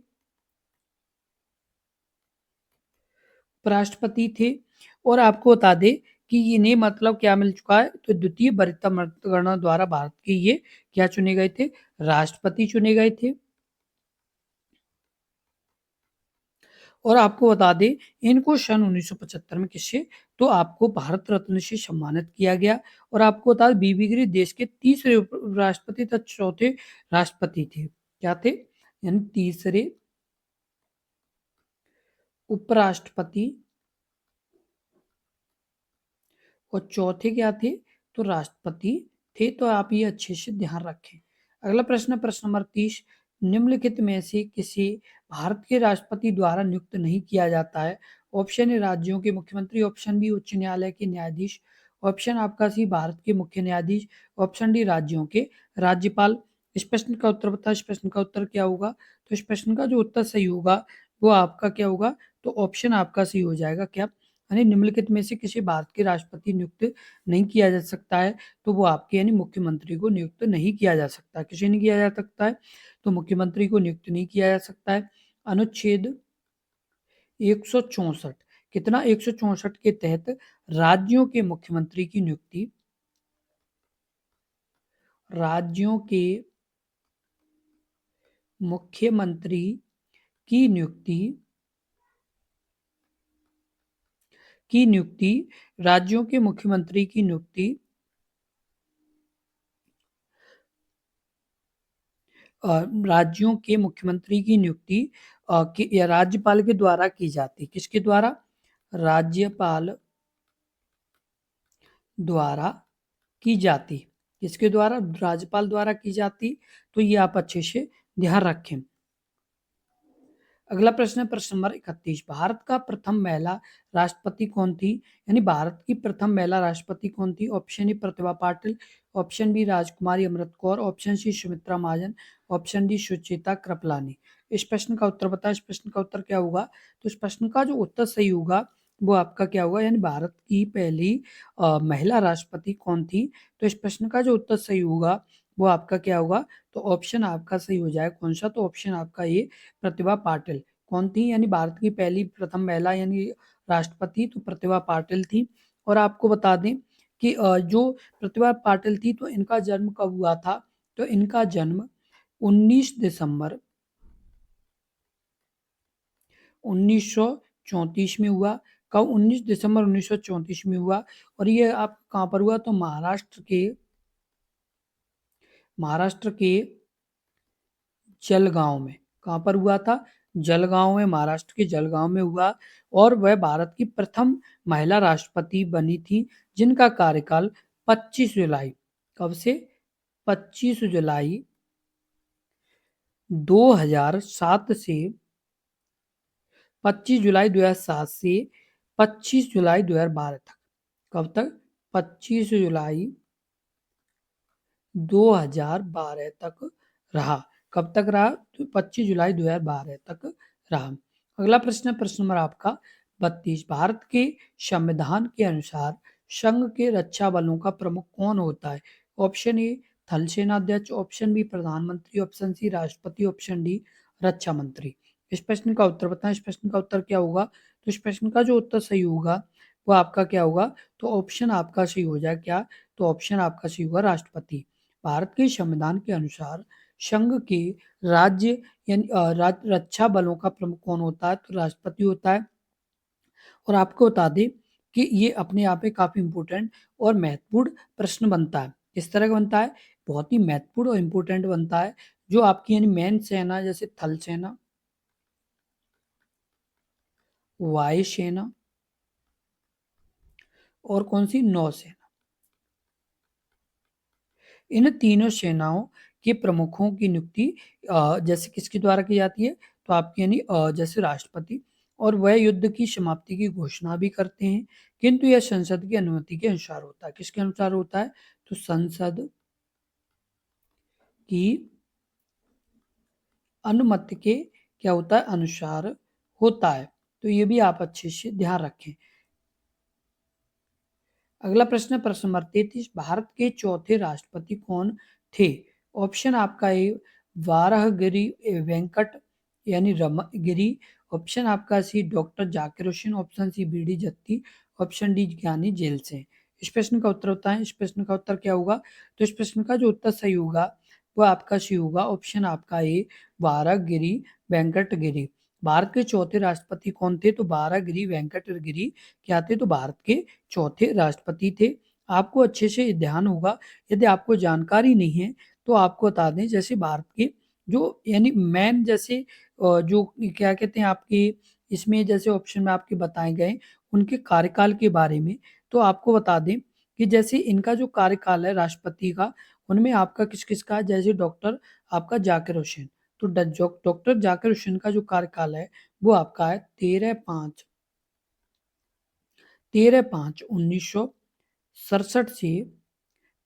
उपराष्ट्रपति थे। और आपको बता दें कि इन्हें मतलब क्या मिल चुका है? तो द्वितीय वरीयता मतगणना द्वारा भारत के ये क्या चुने गए थे? राष्ट्रपति चुने गए थे। और आपको बता दें इनको सन 1975 में किससे? तो आपको भारत रत्न से सम्मानित किया गया। और आपको बता दें बीबी गिरी देश के तीसरे राष्ट्रपति तथा चौथे राष्ट्रपति थे। क्या थे? यानी तीसरे उपराष्ट्रपति और चौथे क्या थे? तो राष्ट्रपति थे। तो आप ये अच्छे से ध्यान रखें। अगला प्रश्न, प्रश्न नंबर 30, निम्नलिखित में से किसी भारत के राष्ट्रपति द्वारा नियुक्त नहीं किया जाता है? ऑप्शन ए राज्यों के मुख्यमंत्री, ऑप्शन बी उच्च न्यायालय के न्यायाधीश, ऑप्शन आपका सी भारत के मुख्य न्यायाधीश, ऑप्शन डी राज्यों के राज्यपाल। इस प्रश्न का उत्तर बताओ। इस प्रश्न का उत्तर क्या होगा? तो इस प्रश्न का जो उत्तर सही होगा वो आपका क्या होगा? तो ऑप्शन आपका सही हो जाएगा क्या, यानी निम्नलिखित में से किसी भारत के राष्ट्रपति नियुक्त नहीं किया जा सकता है? तो वो आपके यानी मुख्यमंत्री को नियुक्त नहीं किया जा सकता। किसे नहीं किया जा सकता है? तो मुख्यमंत्री को नियुक्त नहीं किया जा सकता है। अनुच्छेद 164, कितना? 164 के तहत राज्यों के मुख्यमंत्री की नियुक्ति, राज्यों के मुख्यमंत्री की नियुक्ति की नियुक्ति राज्यों के मुख्यमंत्री की नियुक्ति राज्यों के मुख्यमंत्री की नियुक्ति या राज्यपाल के द्वारा की जाती। किसके द्वारा? राज्यपाल द्वारा की जाती। किसके द्वारा? राज्यपाल द्वारा की जाती। तो ये आप अच्छे से ध्यान रखें। अगला प्रश्न है प्रश्न नंबर 31। भारत का प्रथम महिला राष्ट्रपति कौन थी? यानी भारत की प्रथम महिला राष्ट्रपति कौन थी? Option A Pratibha Patil, option B Rajkumari Amrit Kaur, option C Sumitra Mahajan, option D Sucheta Kripalani. इस प्रश्न का उत्तर बताएं। इस प्रश्न का उत्तर क्या होगा? तो इस प्रश्न का जो उत्तर सही होगा वो आपका क्या होगा? यानी भारत की पहली महिला राष्ट्रपति कौन थी? तो इस प्रश्न का जो उत्तर सही होगा वो आपका क्या होगा? तो ऑप्शन आपका सही हो जाएगा कौन सा? तो ऑप्शन आपका ये प्रतिभा पाटिल। कौन थी? यानी भारत की पहली प्रथम महिला यानी राष्ट्रपति तो प्रतिभा पाटिल थी। और आपको बता दें कि जो प्रतिभा पाटिल थी तो इनका जन्म कब हुआ था? तो इनका जन्म 19 दिसंबर 1934 में हुआ। कब? 19 दिसंबर 1934 में हुआ। और ये आप कहाँ पर हुआ? तो महाराष्ट्र के जलगांव में। कहाँ पर हुआ था? जलगांव में, महाराष्ट्र के जलगांव में हुआ। और वह भारत की प्रथम महिला राष्ट्रपति बनी थी जिनका कार्यकाल 25 जुलाई, कब से? 25 जुलाई 2007 से 25 जुलाई 2007 से 25 जुलाई 2012 तक। कब तक? 25 जुलाई 2012 तक रहा। कब तक रहा? तो 25 जुलाई 2012 तक रहा। अगला प्रश्न है प्रश्न नंबर आपका 32। भारत के संविधान के अनुसार संघ के रक्षा बलों का प्रमुख कौन होता है? ऑप्शन ए थल सेनाध्यक्ष, ऑप्शन बी प्रधानमंत्री, ऑप्शन सी राष्ट्रपति, ऑप्शन डी रक्षा मंत्री। इस प्रश्न का उत्तर बताएं। इस प्रश्न का उत्तर क्या होगा? तो इस प्रश्न का जो उत्तर सही होगा वो आपका क्या होगा? तो ऑप्शन आपका सही हो जाए क्या? तो ऑप्शन आपका सही होगा राष्ट्रपति। भारत के संविधान के अनुसार संघ के राज्य यानी रक्षा बलों का प्रमुख कौन होता है? तो राष्ट्रपति होता है। और आपको बता दें कि ये अपने आप में काफी इंपॉर्टेंट और महत्वपूर्ण प्रश्न बनता है। किस तरह का बनता है? बहुत ही महत्वपूर्ण और इंपॉर्टेंट बनता है। जो आपकी यानी मेन सेना जैसे थल सेना, वायु सेना और कौन सी? नौसेना। इन तीनों सेनाओं के प्रमुखों की नियुक्ति जैसे किसके द्वारा की जाती है? तो आपकी यानी जैसे राष्ट्रपति। और वह युद्ध की समाप्ति की घोषणा भी करते हैं, किंतु यह संसद की अनुमति के अनुसार होता है। किसके अनुसार होता है? तो संसद की अनुमति के क्या होता है? अनुसार होता है। तो ये भी आप अच्छे से ध्यान रखें। अगला प्रश्न है प्रश्न नंबर 33। भारत के चौथे राष्ट्रपति कौन थे? ऑप्शन आपका ए वाराहगिरी वेंकट यानी रमगिरी, ऑप्शन आपका C doctor Zakir Hussain, option C B D Jatti, option D Giani Zail Singh. इस प्रश्न का उत्तर होता है। इस प्रश्न का उत्तर क्या होगा? तो इस प्रश्न का जो उत्तर सही होगा वो आपका सही होगा ऑप्शन आपका ए वाराहगिरी वेंकटगिरी। भारत के चौथे राष्ट्रपति कौन थे? तो वाराहगिरी वेंकटगिरी क्या थे? तो भारत के चौथे राष्ट्रपति थे। आपको अच्छे से ध्यान होगा। यदि आपको जानकारी नहीं है तो आपको बता दें जैसे भारत के जो यानी मैन जैसे जो क्या कहते हैं आपके इसमें जैसे ऑप्शन में आपके बताए गए उनके कार्यकाल के बारे में। तो आपको बता दें कि जैसे इनका जो कार्यकाल है राष्ट्रपति का उनमें आपका किस किस का? जैसे डॉक्टर आपका जाकिर हुसैन। तो डॉक्टर जाकिर हुसैन का जो कार्यकाल है वो आपका है 13/5/1967 से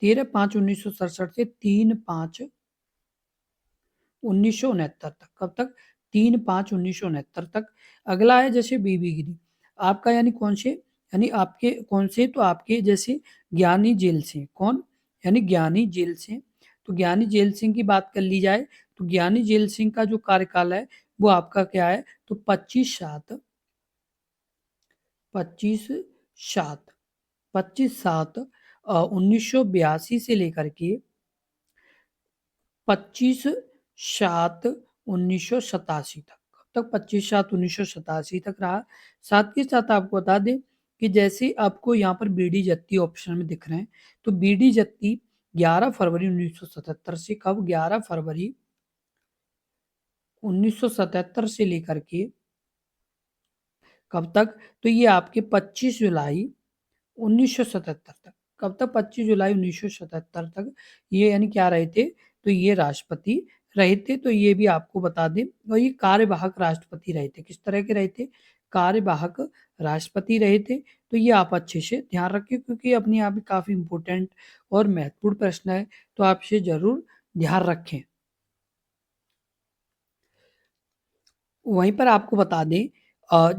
3/5/1967 तक। कब तक? 3/5/1969 तक। अगला है जैसे बीबी गिरी। आपका यानी कौन से? यानी आपके कौन से? तो आपके जैसे ज्ञानी जेल सिंह। कौन? यानी ज्ञानी जेल सिंह। तो ज्ञानी जेल सिंह की बात कर ली जाए तो ज्ञानी जेल सिंह का जो कार्यकाल है वो आपका क्या है? तो 25/7/1982 से लेकर के 25/7/1987 तक। कब तक? 25/7/1987 तक रहा। साथ के साथ आपको बता दें कि जैसे आपको यहाँ पर बी डी जत्ती ऑप्शन में दिख रहे हैं तो बी डी जत्ती 11 फरवरी 1977 से कब? 11 फरवरी 1977 से लेकर के कब तक? तो ये आपके 25 जुलाई 1977 तक। कब तक? 25 जुलाई 1977 तक ये यानी क्या रहे थे? तो ये राष्ट्रपति रहे थे, तो ये भी आपको बता दें। और ये कार्यवाहक राष्ट्रपति रहे थे। किस तरह के रहे थे? कार्यवाहक राष्ट्रपति रहे थे। तो ये आप अच्छे से ध्यान रखें, क्योंकि ये अपने आप में काफ़ी इम्पोर्टेंट और महत्वपूर्ण प्रश्न है, तो आप इसे ज़रूर ध्यान रखें। वहीं पर आपको बता दें,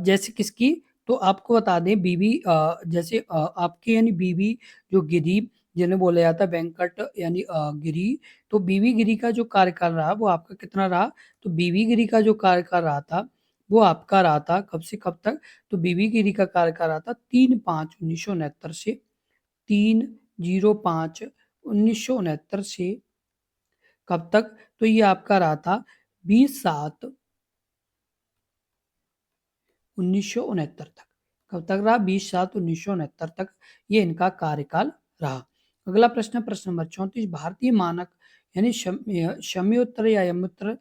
जैसे किसकी, तो आपको बता दें बीवी, जैसे आपके यानी बीवी जो गिरी, जिन्हें बोला जाता है वेंकट यानी गिरी, तो बीवी गिरी का जो कार्यकाल रहा वो आपका कितना रहा? तो बीवी गिरी का जो कार्यकाल रहा था वो आपका रहा था कब से कब तक? तो बीवी गिरी का कार्यकाल रहा था 3/5/1969 से 3/05/1969 से कब तक? तो ये आपका रहा था 20/7/1969 तक। कब तक रहा? 20/7/1969 तक ये इनका कार्यकाल रहा। अगला प्रश्न, प्रश्न नंबर 34, भारतीय मानक यानी शम्योत्तर या यमोत्तर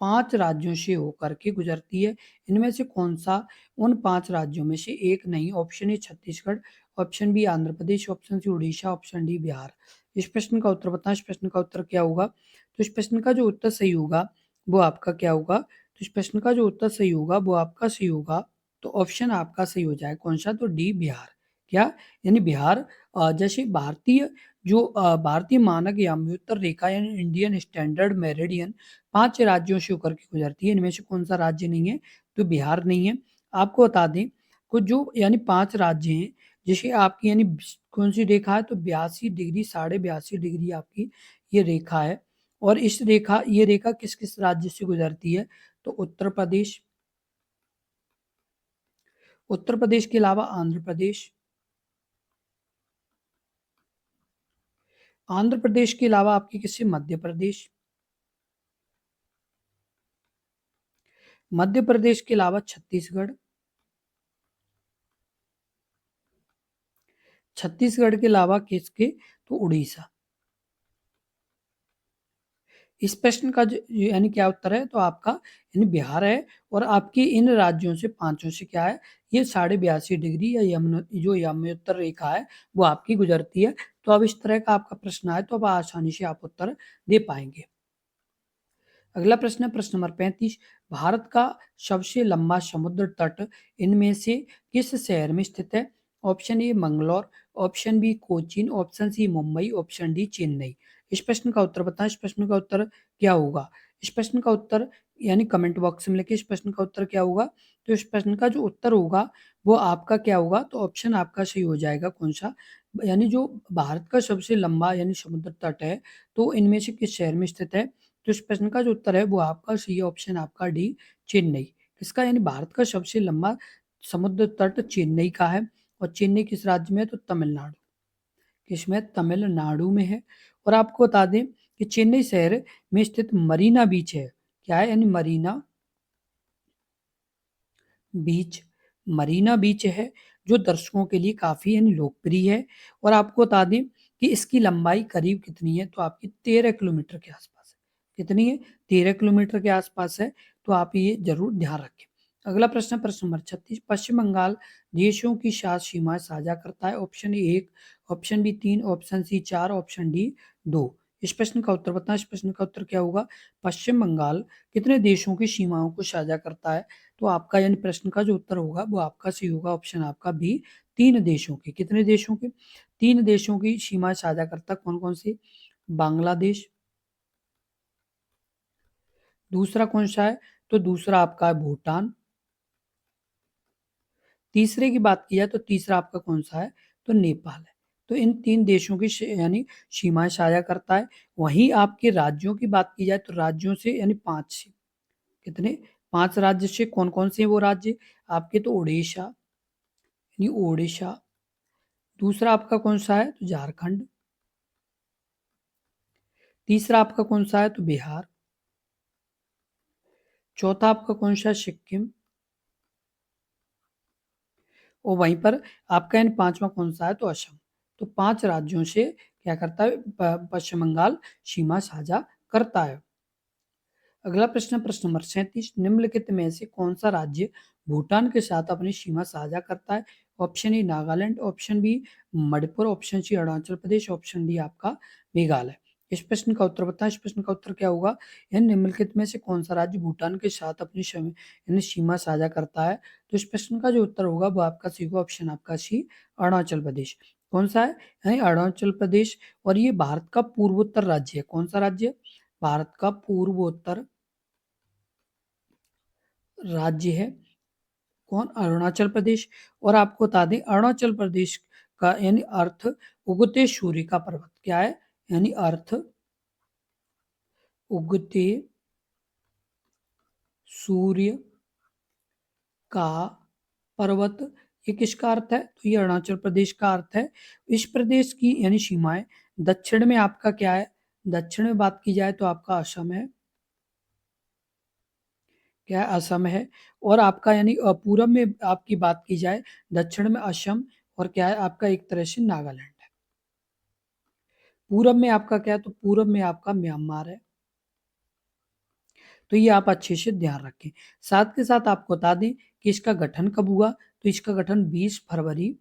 5 राज्यों से होकर के गुजरती है। इनमें से कौन सा उन 5 राज्यों में से एक नहीं? Option A Chhattisgarh, option B Andhra Pradesh, option C Orissa, option D Bihar. इस प्रश्न का उत्तर बताएं। इस प्रश्न का उत्तर क्या होगा? तो इस प्रश्न का जो उत्तर सही होगा वो आपका क्या होगा? तो इस प्रश्न का जो उत्तर सही होगा वो आपका सही होगा, तो ऑप्शन आपका सही हो जाए कौन सा? तो डी बिहार। क्या? यानी बिहार। जैसे भारतीय जो भारतीय मानक याम्योत्तर रेखा यानी इंडियन स्टैंडर्ड मेरिडियन 5 राज्यों से होकर के गुजरती है। इनमें से कौन सा राज्य नहीं है? तो बिहार नहीं है। आपको बता दें, कुछ जो यानी 5 राज्य हैं, जैसे आपकी यानी कौन सी रेखा है? तो 82 डिग्री 82.5 डिग्री आपकी ये रेखा है। और ये रेखा किस किस राज्य से गुजरती है? तो उत्तर प्रदेश, उत्तर प्रदेश के अलावा आंध्र प्रदेश, आंध्र प्रदेश के अलावा आपकी किससे? मध्य प्रदेश, मध्य प्रदेश के अलावा छत्तीसगढ़, छत्तीसगढ़ के अलावा किसके? तो उड़ीसा। इस प्रश्न का जो यानी क्या उत्तर है? तो आपका यानी बिहार है। और आपकी इन राज्यों से पांचों से क्या है? ये 82.5 डिग्री या जो यमोत्तर रेखा है वो आपकी गुजरती है। तो अब इस तरह का आपका प्रश्न आए तो अब आसानी से आप उत्तर दे पाएंगे। अगला प्रश्न है प्रश्न नंबर 35, भारत का सबसे लंबा समुद्र तट इनमें से किस शहर में स्थित है? Option A Mangalore, option B Cochin, option C Mumbai, option D Chennai. इस प्रश्न का उत्तर बताएं। इस प्रश्न का उत्तर क्या होगा? इस प्रश्न का उत्तर यानी कमेंट बॉक्स में लिखे इस प्रश्न का उत्तर क्या होगा? तो इस प्रश्न का जो उत्तर होगा वो आपका क्या होगा? तो ऑप्शन आपका सही हो जाएगा कौन सा? यानी जो भारत का सबसे लंबा यानी समुद्र तट है, तो इनमें से किस शहर में स्थित है? तो इस प्रश्न का जो उत्तर है वो आपका सी ऑप्शन आपका डी चेन्नई। किसका? यानी भारत का सबसे लंबा समुद्र तट चेन्नई का है। और चेन्नई किस राज्य में है? तो तमिलनाडु। किसमें? तमिलनाडु में है। और आपको बता दें कि चेन्नई शहर में स्थित मरीना बीच है। क्या है? यानी मरीना बीच, मरीना बीच है जो दर्शकों के लिए काफी यानी लोकप्रिय है। और आपको बता दें कि इसकी लंबाई करीब कितनी है? तो आपकी 13 किलोमीटर के आसपास है। कितनी है? 13 किलोमीटर के आसपास है। तो आप ये जरूर ध्यान रखें। अगला प्रश्न, प्रश्न नंबर 36, पश्चिम बंगाल देशों की 7 सीमाएं साझा करता है। Option A 1, option B 3, option C 4, option D 2। इस प्रश्न का उत्तर बताएं। इस प्रश्न का उत्तर क्या होगा? पश्चिम बंगाल कितने देशों की सीमाओं को साझा करता है? तो आपका यानी प्रश्न का जो उत्तर होगा वो आपका सही होगा, ऑप्शन आपका बी 3 देशों की। कितने देशों के? 3 देशों की सीमा साझा करता। कौन कौन से? बांग्लादेश, दूसरा कौन सा है? तो दूसरा आपका है भूटान। तीसरे की बात की जाए तो तीसरा आपका कौन सा है? तो नेपाल है। तो इन 3 देशों की यानी सीमाएं साझा करता है। वहीं आपके राज्यों की बात की जाए तो राज्यों से यानी 5 से, कितने? 5 राज्य से कौन कौन से वो राज्य आपके? तो उड़ीसा, यानी ओडिशा। दूसरा आपका कौन सा है? तो झारखंड। तीसरा आपका कौन सा है? तो बिहार। चौथा आपका कौन सा है? सिक्किम। और वहीं पर आपका यानी पांचवा कौन सा है? तो असम। तो 5 राज्यों से क्या करता है? पश्चिम बंगाल सीमा साझा करता है। अगला प्रश्न, प्रश्न नंबर 37, निम्नलिखित में से कौन सा राज्य भूटान के साथ अपनी सीमा साझा करता है? Option A Nagaland, option B Manipur, option C Arunachal Pradesh, option D आपका मेघालय। इस प्रश्न का उत्तर बताएं। इस प्रश्न का उत्तर क्या होगा? यानी निम्नलिखित में से कौन सा राज्य भूटान के साथ अपनी यानी सीमा साझा करता है? तो इस प्रश्न का जो उत्तर होगा वो आपका सी होगा, ऑप्शन आपका सी, अरुणाचल प्रदेश। कौन सा है? यानी अरुणाचल प्रदेश। और ये भारत का पूर्वोत्तर राज्य है। कौन सा राज्य? भारत का पूर्वोत्तर राज्य है। कौन? अरुणाचल प्रदेश। और आपको बता दें अरुणाचल प्रदेश का यानी अर्थ उगते सूर्य का पर्वत क्या है? यानी अर्थ उगते सूर्य का पर्वत, ये किसका अर्थ है? तो ये अरुणाचल प्रदेश का अर्थ है। इस प्रदेश की यानी सीमाएं दक्षिण में आपका क्या है? दक्षिण में बात की जाए तो आपका असम है। क्या है? असम है। और आपका यानी पूरब में आपकी बात की जाए, दक्षिण में असम, और क्या है आपका एक तरह से नागालैंड है। पूरब में आपका क्या है? तो पूरब में आपका म्यांमार है। तो ये आप अच्छे से ध्यान रखें। साथ के साथ आपको बता दें कि इसका गठन कब हुआ? तो इसका गठन 20 फरवरी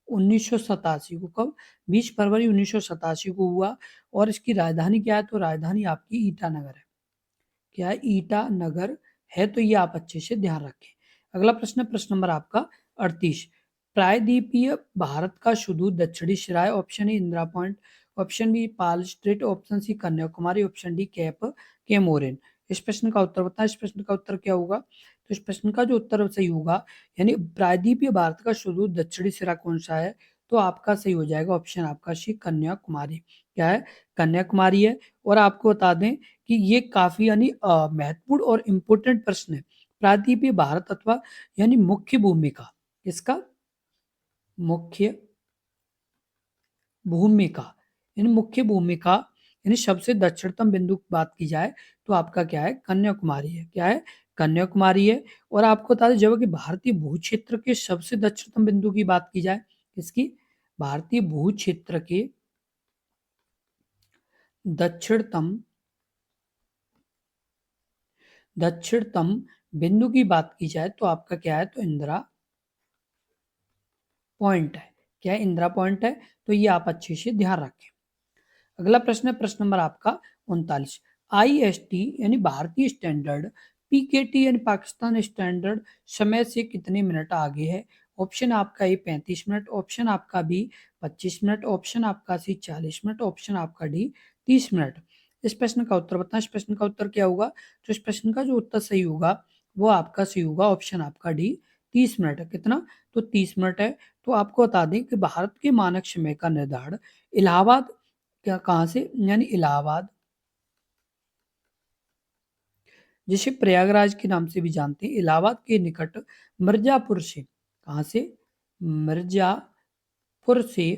1987 को। कब? 20 फरवरी 1987 को हुआ। और इसकी राजधानी क्या है? तो राजधानी आपकी ईटानगर है। क्या है? ईटानगर है। तो ये आप अच्छे से ध्यान रखें। अगला प्रश्न, प्रश्न नंबर आपका 38। प्रायद्वीपीय भारत का सुदूर दक्षिणी सिराय। Option A Indira point, option B Palk strait, option C Kanyakumari, option D Cape Comorin. इस प्रश्न का उत्तर बताएं। इस प्रश्न का उत्तर क्या होगा? तो इस प्रश्न का जो उत्तर सही होगा, यानी प्रायद्वीपीय भारत का सुदूर दक्षिणी सिरा कौन सा है? तो आपका सही हो जाएगा ऑप्शन आपका सी, कन्याकुमारी। क्या है? कन्याकुमारी है। और आपको बता दें कि ये काफी यानी महत्वपूर्ण और इम्पोर्टेंट प्रश्न है। प्रायद्वीपीय भारत अथवा यानी मुख्य भूमिका, इसका मुख्य भूमिका, यानी मुख्य भूमिका, यानी सबसे दक्षिणतम बिंदु की बात की जाए तो आपका क्या है? कन्याकुमारी है। क्या है? कन्याकुमारी है। और आपको बता दें जब कि भारतीय भू क्षेत्र के सबसे दक्षिणतम बिंदु की बात की जाए, इसकी भारतीय भू क्षेत्र के दक्षिणतम दक्षिणतम बिंदु की बात की जाए तो आपका क्या है? तो इंदिरा पॉइंट है। क्या है? इंदिरा पॉइंट है। तो ये आप अच्छे से ध्यान रखें। अगला प्रश्न है, प्रश्न नंबर आपका 39। IST यानी भारतीय स्टैंडर्ड, PKT यानी पाकिस्तान स्टैंडर्ड समय से कितने मिनट आगे है? ऑप्शन आपका ए 35 मिनट, ऑप्शन आपका बी 25 मिनट, ऑप्शन आपका सी 40 मिनट, ऑप्शन आपका डी 30 मिनट। इस प्रश्न का उत्तर बताएं। इस प्रश्न का उत्तर क्या होगा? तो इस प्रश्न का जो उत्तर सही होगा वो आपका सही होगा, ऑप्शन आपका डी 30 मिनट। कितना? तो 30 मिनट है। तो आपको बता दें कि भारत के मानक समय का निर्धारण इलाहाबाद, क्या कहाँ से? यानी इलाहाबाद, जिसे प्रयागराज के नाम से भी जानते हैं, इलाहाबाद के निकट मिर्जापुर से, कहाँ से? मिर्जापुर से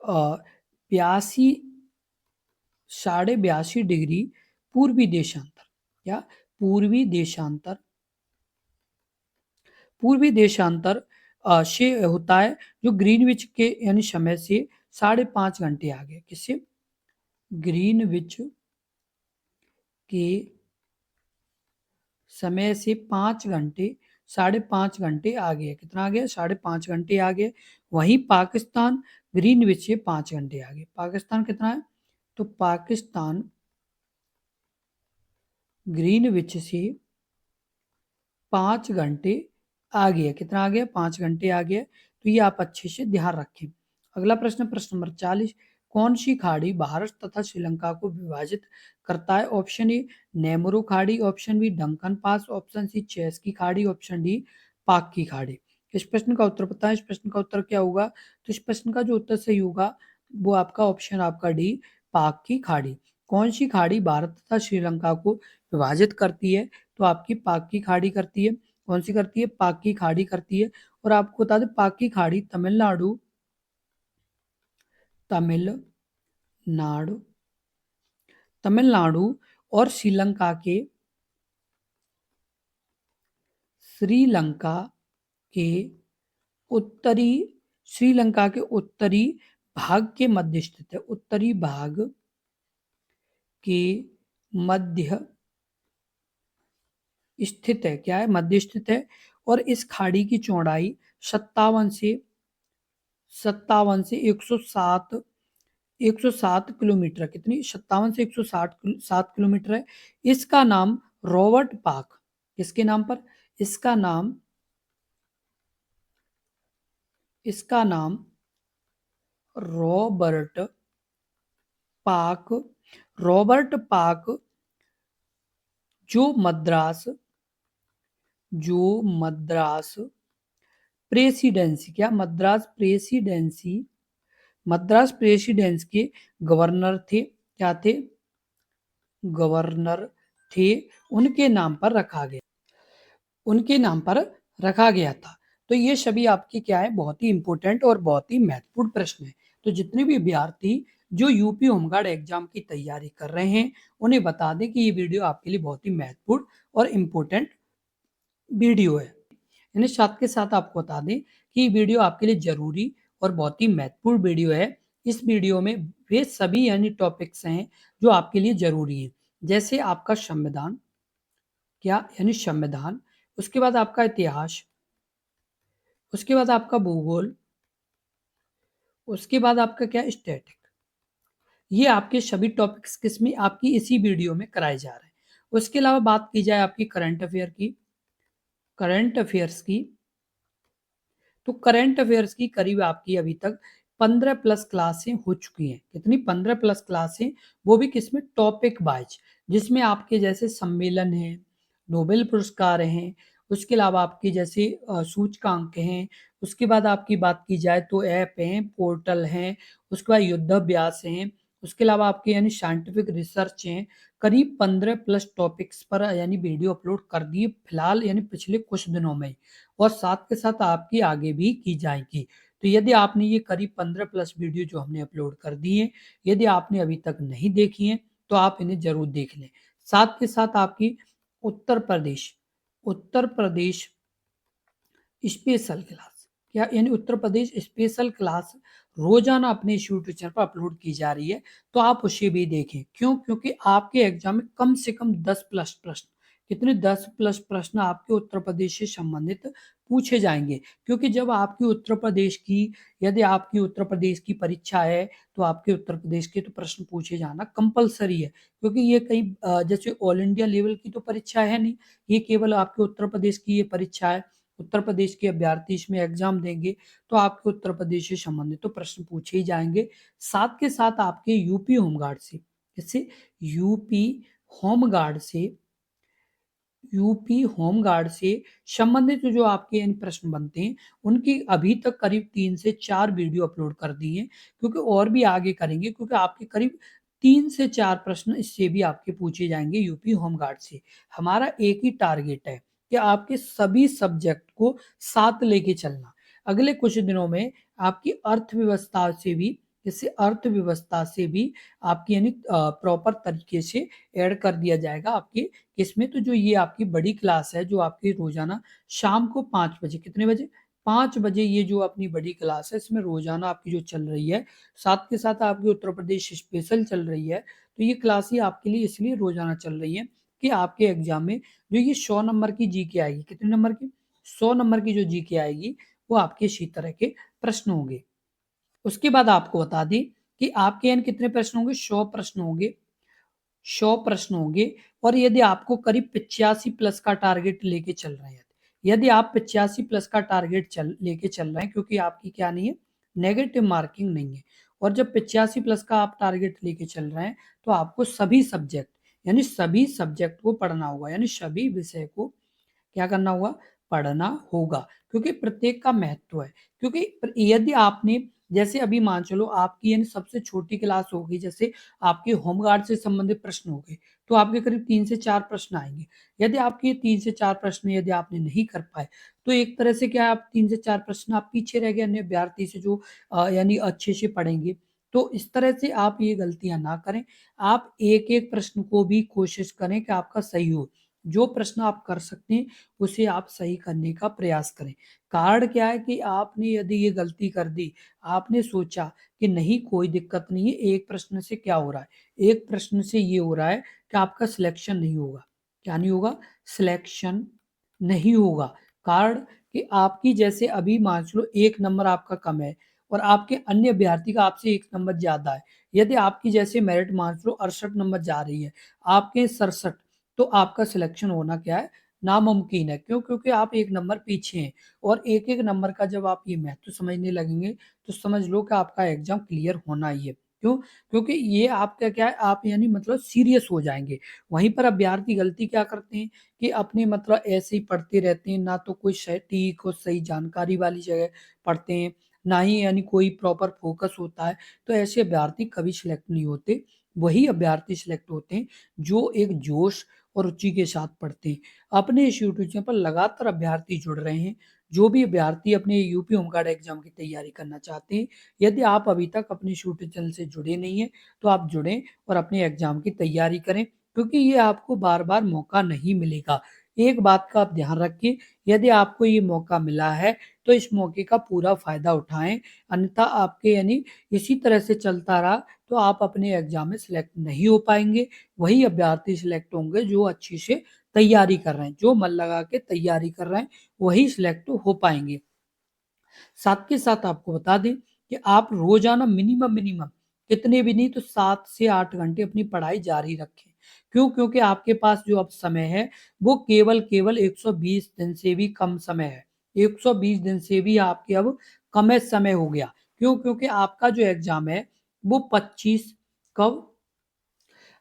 82, 82.5 डिग्री पूर्वी देशांतर, क्या? पूर्वी देशांतर, पूर्वी देशांतर से होता है, जो ग्रीनविच के यानी समय से 5.5 घंटे आगे। किससे? ग्रीनविच के समय से 5 घंटे, 5.5 घंटे आगे है। कितना आगे है? 5.5 घंटे आगे। वहीं पाकिस्तान ग्रीनविच से 5 घंटे आगे। पाकिस्तान कितना है? तो पाकिस्तान ग्रीनविच से 5 घंटे आगे है। कितना आगे है? 5 घंटे आगे है। तो ये आप अच्छे से ध्यान रखें। अगला प्रश्न, प्रश्न नंबर 40। कौन सी खाड़ी भारत तथा श्रीलंका को विभाजित करता है? ऑप्शन ए नेमरू खाड़ी, option B Duncan pass, option C चेस की खाड़ी, ऑप्शन डी पाक की खाड़ी। इस प्रश्न का उत्तर पता है? इस प्रश्न का उत्तर क्या होगा? तो इस प्रश्न का जो उत्तर सही होगा वो आपका ऑप्शन आपका डी, पाक की खाड़ी। कौन सी खाड़ी भारत तथा श्रीलंका को विभाजित करती है? तो आपकी पाक की खाड़ी करती है। कौन सी करती है? पाक की खाड़ी करती है। और आपको बता दें पाक की खाड़ी तमिलनाडु तमिलनाडु और श्रीलंका के उत्तरी श्रीलंका के उत्तरी भाग के मध्य स्थित है। उत्तरी भाग के मध्य स्थित है। क्या है? मध्य स्थित है। और इस खाड़ी की चौड़ाई 57 से 107 107 किलोमीटर है। कितनी? 57 से 107 किलोमीटर है। इसका नाम रॉबर्ट पार्क, किसके नाम पर? इसका नाम रॉबर्ट पार्क, रॉबर्ट पार्क, जो मद्रास प्रेसिडेंसी, क्या? मद्रास प्रेसिडेंसी के गवर्नर थे। क्या थे? गवर्नर थे। उनके नाम पर रखा गया, उनके नाम पर रखा गया था। तो ये सभी आपके क्या है, बहुत ही इंपॉर्टेंट और बहुत ही महत्वपूर्ण प्रश्न है। तो जितने भी विद्यार्थी जो यूपी होमगार्ड एग्जाम की तैयारी कर रहे हैं, उन्हें बता दें कि ये वीडियो आपके लिए बहुत ही महत्वपूर्ण और इम्पोर्टेंट वीडियो है। यानी साथ के साथ आपको बता दें कि ये वीडियो आपके लिए जरूरी और बहुत ही महत्वपूर्ण वीडियो है। इस वीडियो में वे सभी यानी टॉपिक्स हैं जो आपके लिए जरूरी है। जैसे आपका संविधान, क्या? यानी संविधान। उसके बाद आपका इतिहास, उसके बाद आपका भूगोल, उसके बाद आपका क्या? स्टैटिक। ये आपके सभी टॉपिक्स किसमें? आपकी इसी वीडियो में कराए जा रहे हैं। उसके अलावा बात की जाए आपकी करंट अफेयर्स की, तो करंट अफेयर्स की करीब आपकी अभी तक 15 प्लस क्लासें हो चुकी हैं। कितनी? 15 प्लस क्लासें, वो भी किसमें? टॉपिक वाइज, जिसमें आपके जैसे सम्मेलन है, नोबेल पुरस्कार हैं, उसके अलावा आपकी जैसे सूचकांक हैं, उसके बाद आपकी बात की जाए तो ऐप हैं, पोर्टल हैं, उसके बाद युद्धाभ्यास हैं, उसके अलावा आपके यानी साइंटिफिक रिसर्च हैं। करीब 15 प्लस टॉपिक्स पर यानी वीडियो अपलोड कर दिए फिलहाल, यानी पिछले कुछ दिनों में, और साथ के साथ आपकी आगे भी की जाएगी। तो यदि आपने ये करीब 15 प्लस वीडियो जो हमने अपलोड कर दी है, यदि आपने अभी तक नहीं देखी है तो आप इन्हें जरूर देख लें। साथ के साथ आपकी उत्तर प्रदेश उत्तर प्रदेश स्पेशल क्लास, क्या? यानी उत्तर प्रदेश स्पेशल क्लास रोजाना अपने यूट्यूब चैनल पर अपलोड की जा रही है। तो आप उसे भी देखें। क्यों? क्योंकि आपके एग्जाम में कम से कम 10 प्लस प्रश्न, कितने? 10 प्लस प्रश्न आपके उत्तर प्रदेश से संबंधित पूछे जाएंगे। क्योंकि जब आपकी उत्तर प्रदेश की, यदि आपकी उत्तर प्रदेश की परीक्षा है, तो आपके उत्तर प्रदेश के तो प्रश्न पूछे जाना कंपलसरी है। क्योंकि ये कहीं जैसे ऑल इंडिया लेवल की तो परीक्षा है नहीं, ये केवल आपके उत्तर प्रदेश की ये परीक्षा है। उत्तर प्रदेश के अभ्यर्थी इसमें एग्जाम देंगे, तो आपके उत्तर प्रदेश से संबंधित तो प्रश्न पूछे ही जाएंगे। साथ के साथ आपके यूपी होमगार्ड से, इससे यूपी होमगार्ड से यूपी होमगार्ड से संबंधित जो आपके इन प्रश्न बनते हैं, उनकी अभी तक करीब 3 से 4 वीडियो अपलोड कर दी है। क्योंकि और भी आगे करेंगे, क्योंकि आपके करीब 3 से 4 प्रश्न इससे भी आपके पूछे जाएंगे यूपी होमगार्ड से। हमारा एक ही टारगेट है कि आपके सभी सब्जेक्ट को साथ लेके चलना। अगले कुछ दिनों में आपकी अर्थव्यवस्था से भी, इससे अर्थव्यवस्था से भी आपकी यानी प्रॉपर तरीके से ऐड कर दिया जाएगा आपके इसमें। तो जो ये आपकी बड़ी क्लास है, जो आपकी रोजाना शाम को 5 बजे, कितने बजे? 5 बजे, ये जो अपनी बड़ी क्लास है, इसमें रोजाना आपकी जो चल रही है, साथ के साथ आपकी उत्तर प्रदेश स्पेशल चल रही है। तो ये क्लास ही आपके लिए इसलिए रोजाना चल रही है कि आपके एग्जाम में जो ये 100 नंबर की जीके आएगी, कितने नंबर की? 100 नंबर की जो जीके आएगी, वो आपके इसी तरह के प्रश्न होंगे। उसके बाद आपको बता दें कि आपके यहाँ कितने प्रश्न होंगे? 100 प्रश्न होंगे। 100 प्रश्न होंगे। और यदि आपको करीब 85 प्लस का टारगेट लेके चल रहे हैं, यदि आप 85 प्लस का टारगेट लेके चल रहे हैं, क्योंकि आपकी क्या नहीं है, नेगेटिव मार्किंग नहीं है, और जब 85 प्लस का आप टारगेट लेके चल रहे हैं, तो आपको सभी सब्जेक्ट, यानी सभी सब्जेक्ट को पढ़ना होगा, यानी सभी विषय को क्या करना होगा? पढ़ना होगा। क्योंकि प्रत्येक का महत्व है। क्योंकि यदि आपने, जैसे अभी मान चलो आपकी यानी सबसे छोटी क्लास होगी, जैसे आपके होमगार्ड से संबंधित प्रश्न हो गए, तो आपके करीब 3 से 4 प्रश्न आएंगे। यदि आपके 3 से 4 प्रश्न यदि आपने नहीं कर पाए, तो एक तरह से क्या, आप 3 से 4 प्रश्न आप पीछे रह गए अन्य अभ्यर्थी से, जो यानी अच्छे से पढ़ेंगे। तो इस तरह से आप ये गलतियां ना करें। आप एक एक प्रश्न को भी कोशिश करें कि आपका सही हो। जो प्रश्न आप कर सकते हैं, उसे आप सही करने का प्रयास करें। कारण क्या है कि आपने यदि ये गलती कर दी, आपने सोचा कि नहीं कोई दिक्कत नहीं है, एक प्रश्न से क्या हो रहा है, एक प्रश्न से ये हो रहा है कि आपका सिलेक्शन नहीं होगा। क्या नहीं होगा? सिलेक्शन नहीं होगा। कारण कि आपकी जैसे अभी मान लो 1 नंबर आपका कम है, और आपके अन्य अभ्यर्थी का आपसे 1 नंबर ज्यादा है, यदि आपकी जैसे मेरिट मान लो 68 नंबर जा रही है, आपके 67, तो आपका सिलेक्शन होना क्या है, नामुमकिन है। क्यों? क्योंकि आप 1 नंबर पीछे हैं और 1-1 नंबर का जब आप ये महत्व समझने लगेंगे, तो समझ लो कि आपका एग्ज़ाम क्लियर होना ही है। क्यों? क्योंकि ये आपका क्या है, आप यानी मतलब सीरियस हो जाएँगे। वहीं पर अभ्यर्थी गलती क्या करते हैं कि अपने मतलब ऐसे ही पढ़ते रहते हैं, ना तो कोई सटीक और सही जानकारी वाली जगह पढ़ते हैं, ना ही यानी कोई प्रॉपर फ़ोकस होता है, तो ऐसे अभ्यर्थी कभी सिलेक्ट नहीं होते। वही अभ्यर्थी सिलेक्ट होते हैं, जो एक जोश और रुचि के साथ पढ़ते हैं। अपने इस यूट्यूब चैनल पर लगातार अभ्यर्थी जुड़ रहे हैं, जो भी अभ्यर्थी अपने यूपी होमगार्ड एग्ज़ाम की तैयारी करना चाहते हैं। यदि आप अभी तक अपने इस यूट्यूब चैनल से जुड़े नहीं हैं, तो आप जुड़ें और अपने एग्ज़ाम की तैयारी करें, क्योंकि ये आपको बार-बार मौका नहीं मिलेगा। एक बात का आप ध्यान रखिए, यदि आपको ये मौका मिला है, तो इस मौके का पूरा फ़ायदा उठाएँ, अन्यथा आपके यानी इसी तरह से चलता रहा, तो आप अपने एग्ज़ाम में सिलेक्ट नहीं हो पाएँगे। वही अभ्यर्थी सिलेक्ट होंगे जो अच्छे से तैयारी कर रहे हैं, जो मन लगा के तैयारी कर रहे हैं, वही सिलेक्ट हो पाएँगे। साथ के साथ आपको बता दें कि आप रोज़ाना मिनिमम कितने भी नहीं तो 7 से 8 घंटे अपनी पढ़ाई जारी रखें। क्यों? क्योंकि आपके पास जो अब समय है, वो केवल 120 दिन से भी कम समय है। 120 दिन से भी आपके अब कम समय हो गया। क्यों? क्योंकि आपका जो एग्ज़ाम है, वो 25 कब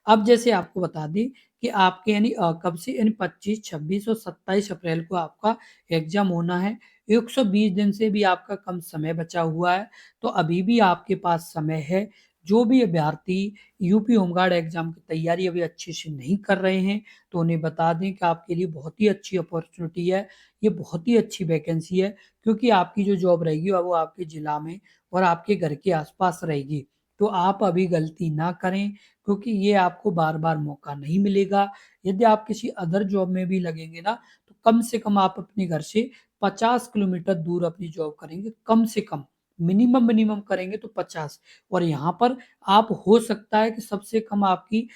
अब जैसे आपको बता दें कि आपके यानी कब से यानी 25, 26 और 27 अप्रैल को आपका एग्ज़ाम होना है। 120 दिन से भी आपका कम समय बचा हुआ है, तो अभी भी आपके पास समय है। जो भी अभ्यर्थी यूपी होमगार्ड एग्ज़ाम की तैयारी अभी अच्छे से नहीं कर रहे हैं, तो उन्हें बता दें कि आपके लिए बहुत ही अच्छी अपॉर्च्युनिटी है। ये बहुत ही अच्छी वैकेंसी है, क्योंकि आपकी जो जॉब रहेगी वो आपके ज़िला में और आपके घर के आस-पास रहेगी। तो आप अभी गलती ना करें, क्योंकि ये आपको बार-बार मौका नहीं मिलेगा। यदि आप किसी अदर जॉब में भी लगेंगे ना, तो कम से कम आप अपने घर से 50 किलोमीटर दूर अपनी जॉब करेंगे, कम से कम। मिनिमम करेंगे तो 50, और यहाँ पर आप हो सकता है कि सबसे कम आपकी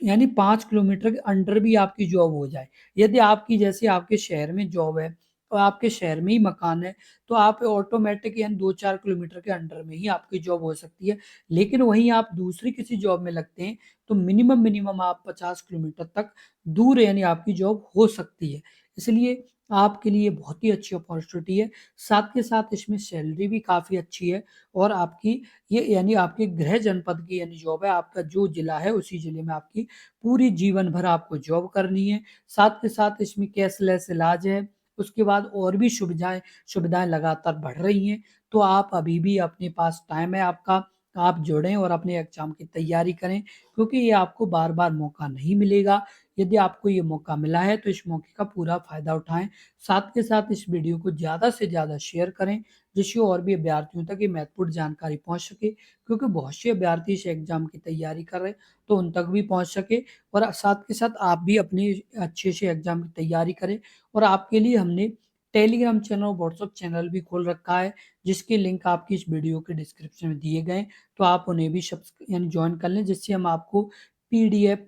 यानी 5 किलोमीटर के अंडर भी आपकी जॉब हो जाए। यदि आपकी जैसे आपके शहर में जॉब है और आपके शहर में ही मकान है, तो आप ऑटोमैटिक यानी 2-4 किलोमीटर के अंडर में ही आपकी जॉब हो सकती है। लेकिन वहीं आप दूसरी किसी जॉब में लगते हैं, तो मिनिमम आप 50 किलोमीटर तक दूर यानी आपकी जॉब हो सकती है। इसलिए आपके लिए बहुत ही अच्छी अपॉर्च्युनिटी है। साथ के साथ इसमें सैलरी भी काफ़ी अच्छी है और आपकी ये यानी आपके गृह जनपद की यानी जॉब है, आपका जो ज़िला है उसी ज़िले में आपकी पूरी जीवन भर आपको जॉब करनी है। साथ के साथ इसमें कैशलेस इलाज है, उसके बाद और भी सुविधाएँ लगातार बढ़ रही हैं। तो आप अभी भी अपने पास टाइम है आपका, आप जुड़ें और अपने एग्ज़ाम की तैयारी करें, क्योंकि ये आपको बार-बार मौका नहीं मिलेगा। यदि आपको ये मौका मिला है, तो इस मौके का पूरा फ़ायदा उठाएँ। साथ के साथ इस वीडियो को ज़्यादा से ज़्यादा शेयर करें, जिससे और भी अभ्यर्थियों तक ये महत्वपूर्ण जानकारी पहुँच सके, क्योंकि बहुत से अभ्यर्थी इस एग्ज़ाम की तैयारी कर रहे हैं, तो उन तक भी पहुँच सके और साथ के साथ आप भी अपनी अच्छे से एग्ज़ाम की तैयारी करें। और आपके लिए हमने टेलीग्राम चैनल और व्हाट्सएप चैनल भी खोल रखा है, जिसके लिंक आपकी इस वीडियो के डिस्क्रिप्शन में दिए गए हैं, तो आप उन्हें भी यानी जॉइन कर लें, जिससे हम आपको पीडीएफ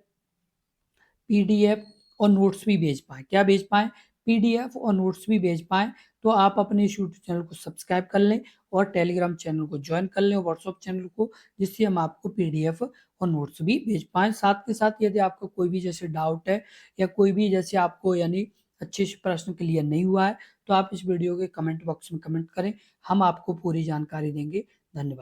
पीडीएफ और नोट्स भी भेज पाएँ। क्या भेज पाएँ? पीडीएफ और नोट्स भी भेज पाएँ। तो आप अपने इस यूट्यूब चैनल को सब्सक्राइब कर लें और टेलीग्राम चैनल को जॉइन कर लें और व्हाट्सएप चैनल को, जिससे हम आपको पीडीएफ और नोट्स भी भेज पाएँ। साथ के साथ यदि आपको कोई भी जैसे डाउट है या कोई भी जैसे आपको यानी अच्छे से प्रश्न क्लियर नहीं हुआ है, तो आप इस वीडियो के कमेंट बॉक्स में कमेंट करें। हम आपको पूरी जानकारी देंगे। धन्यवाद।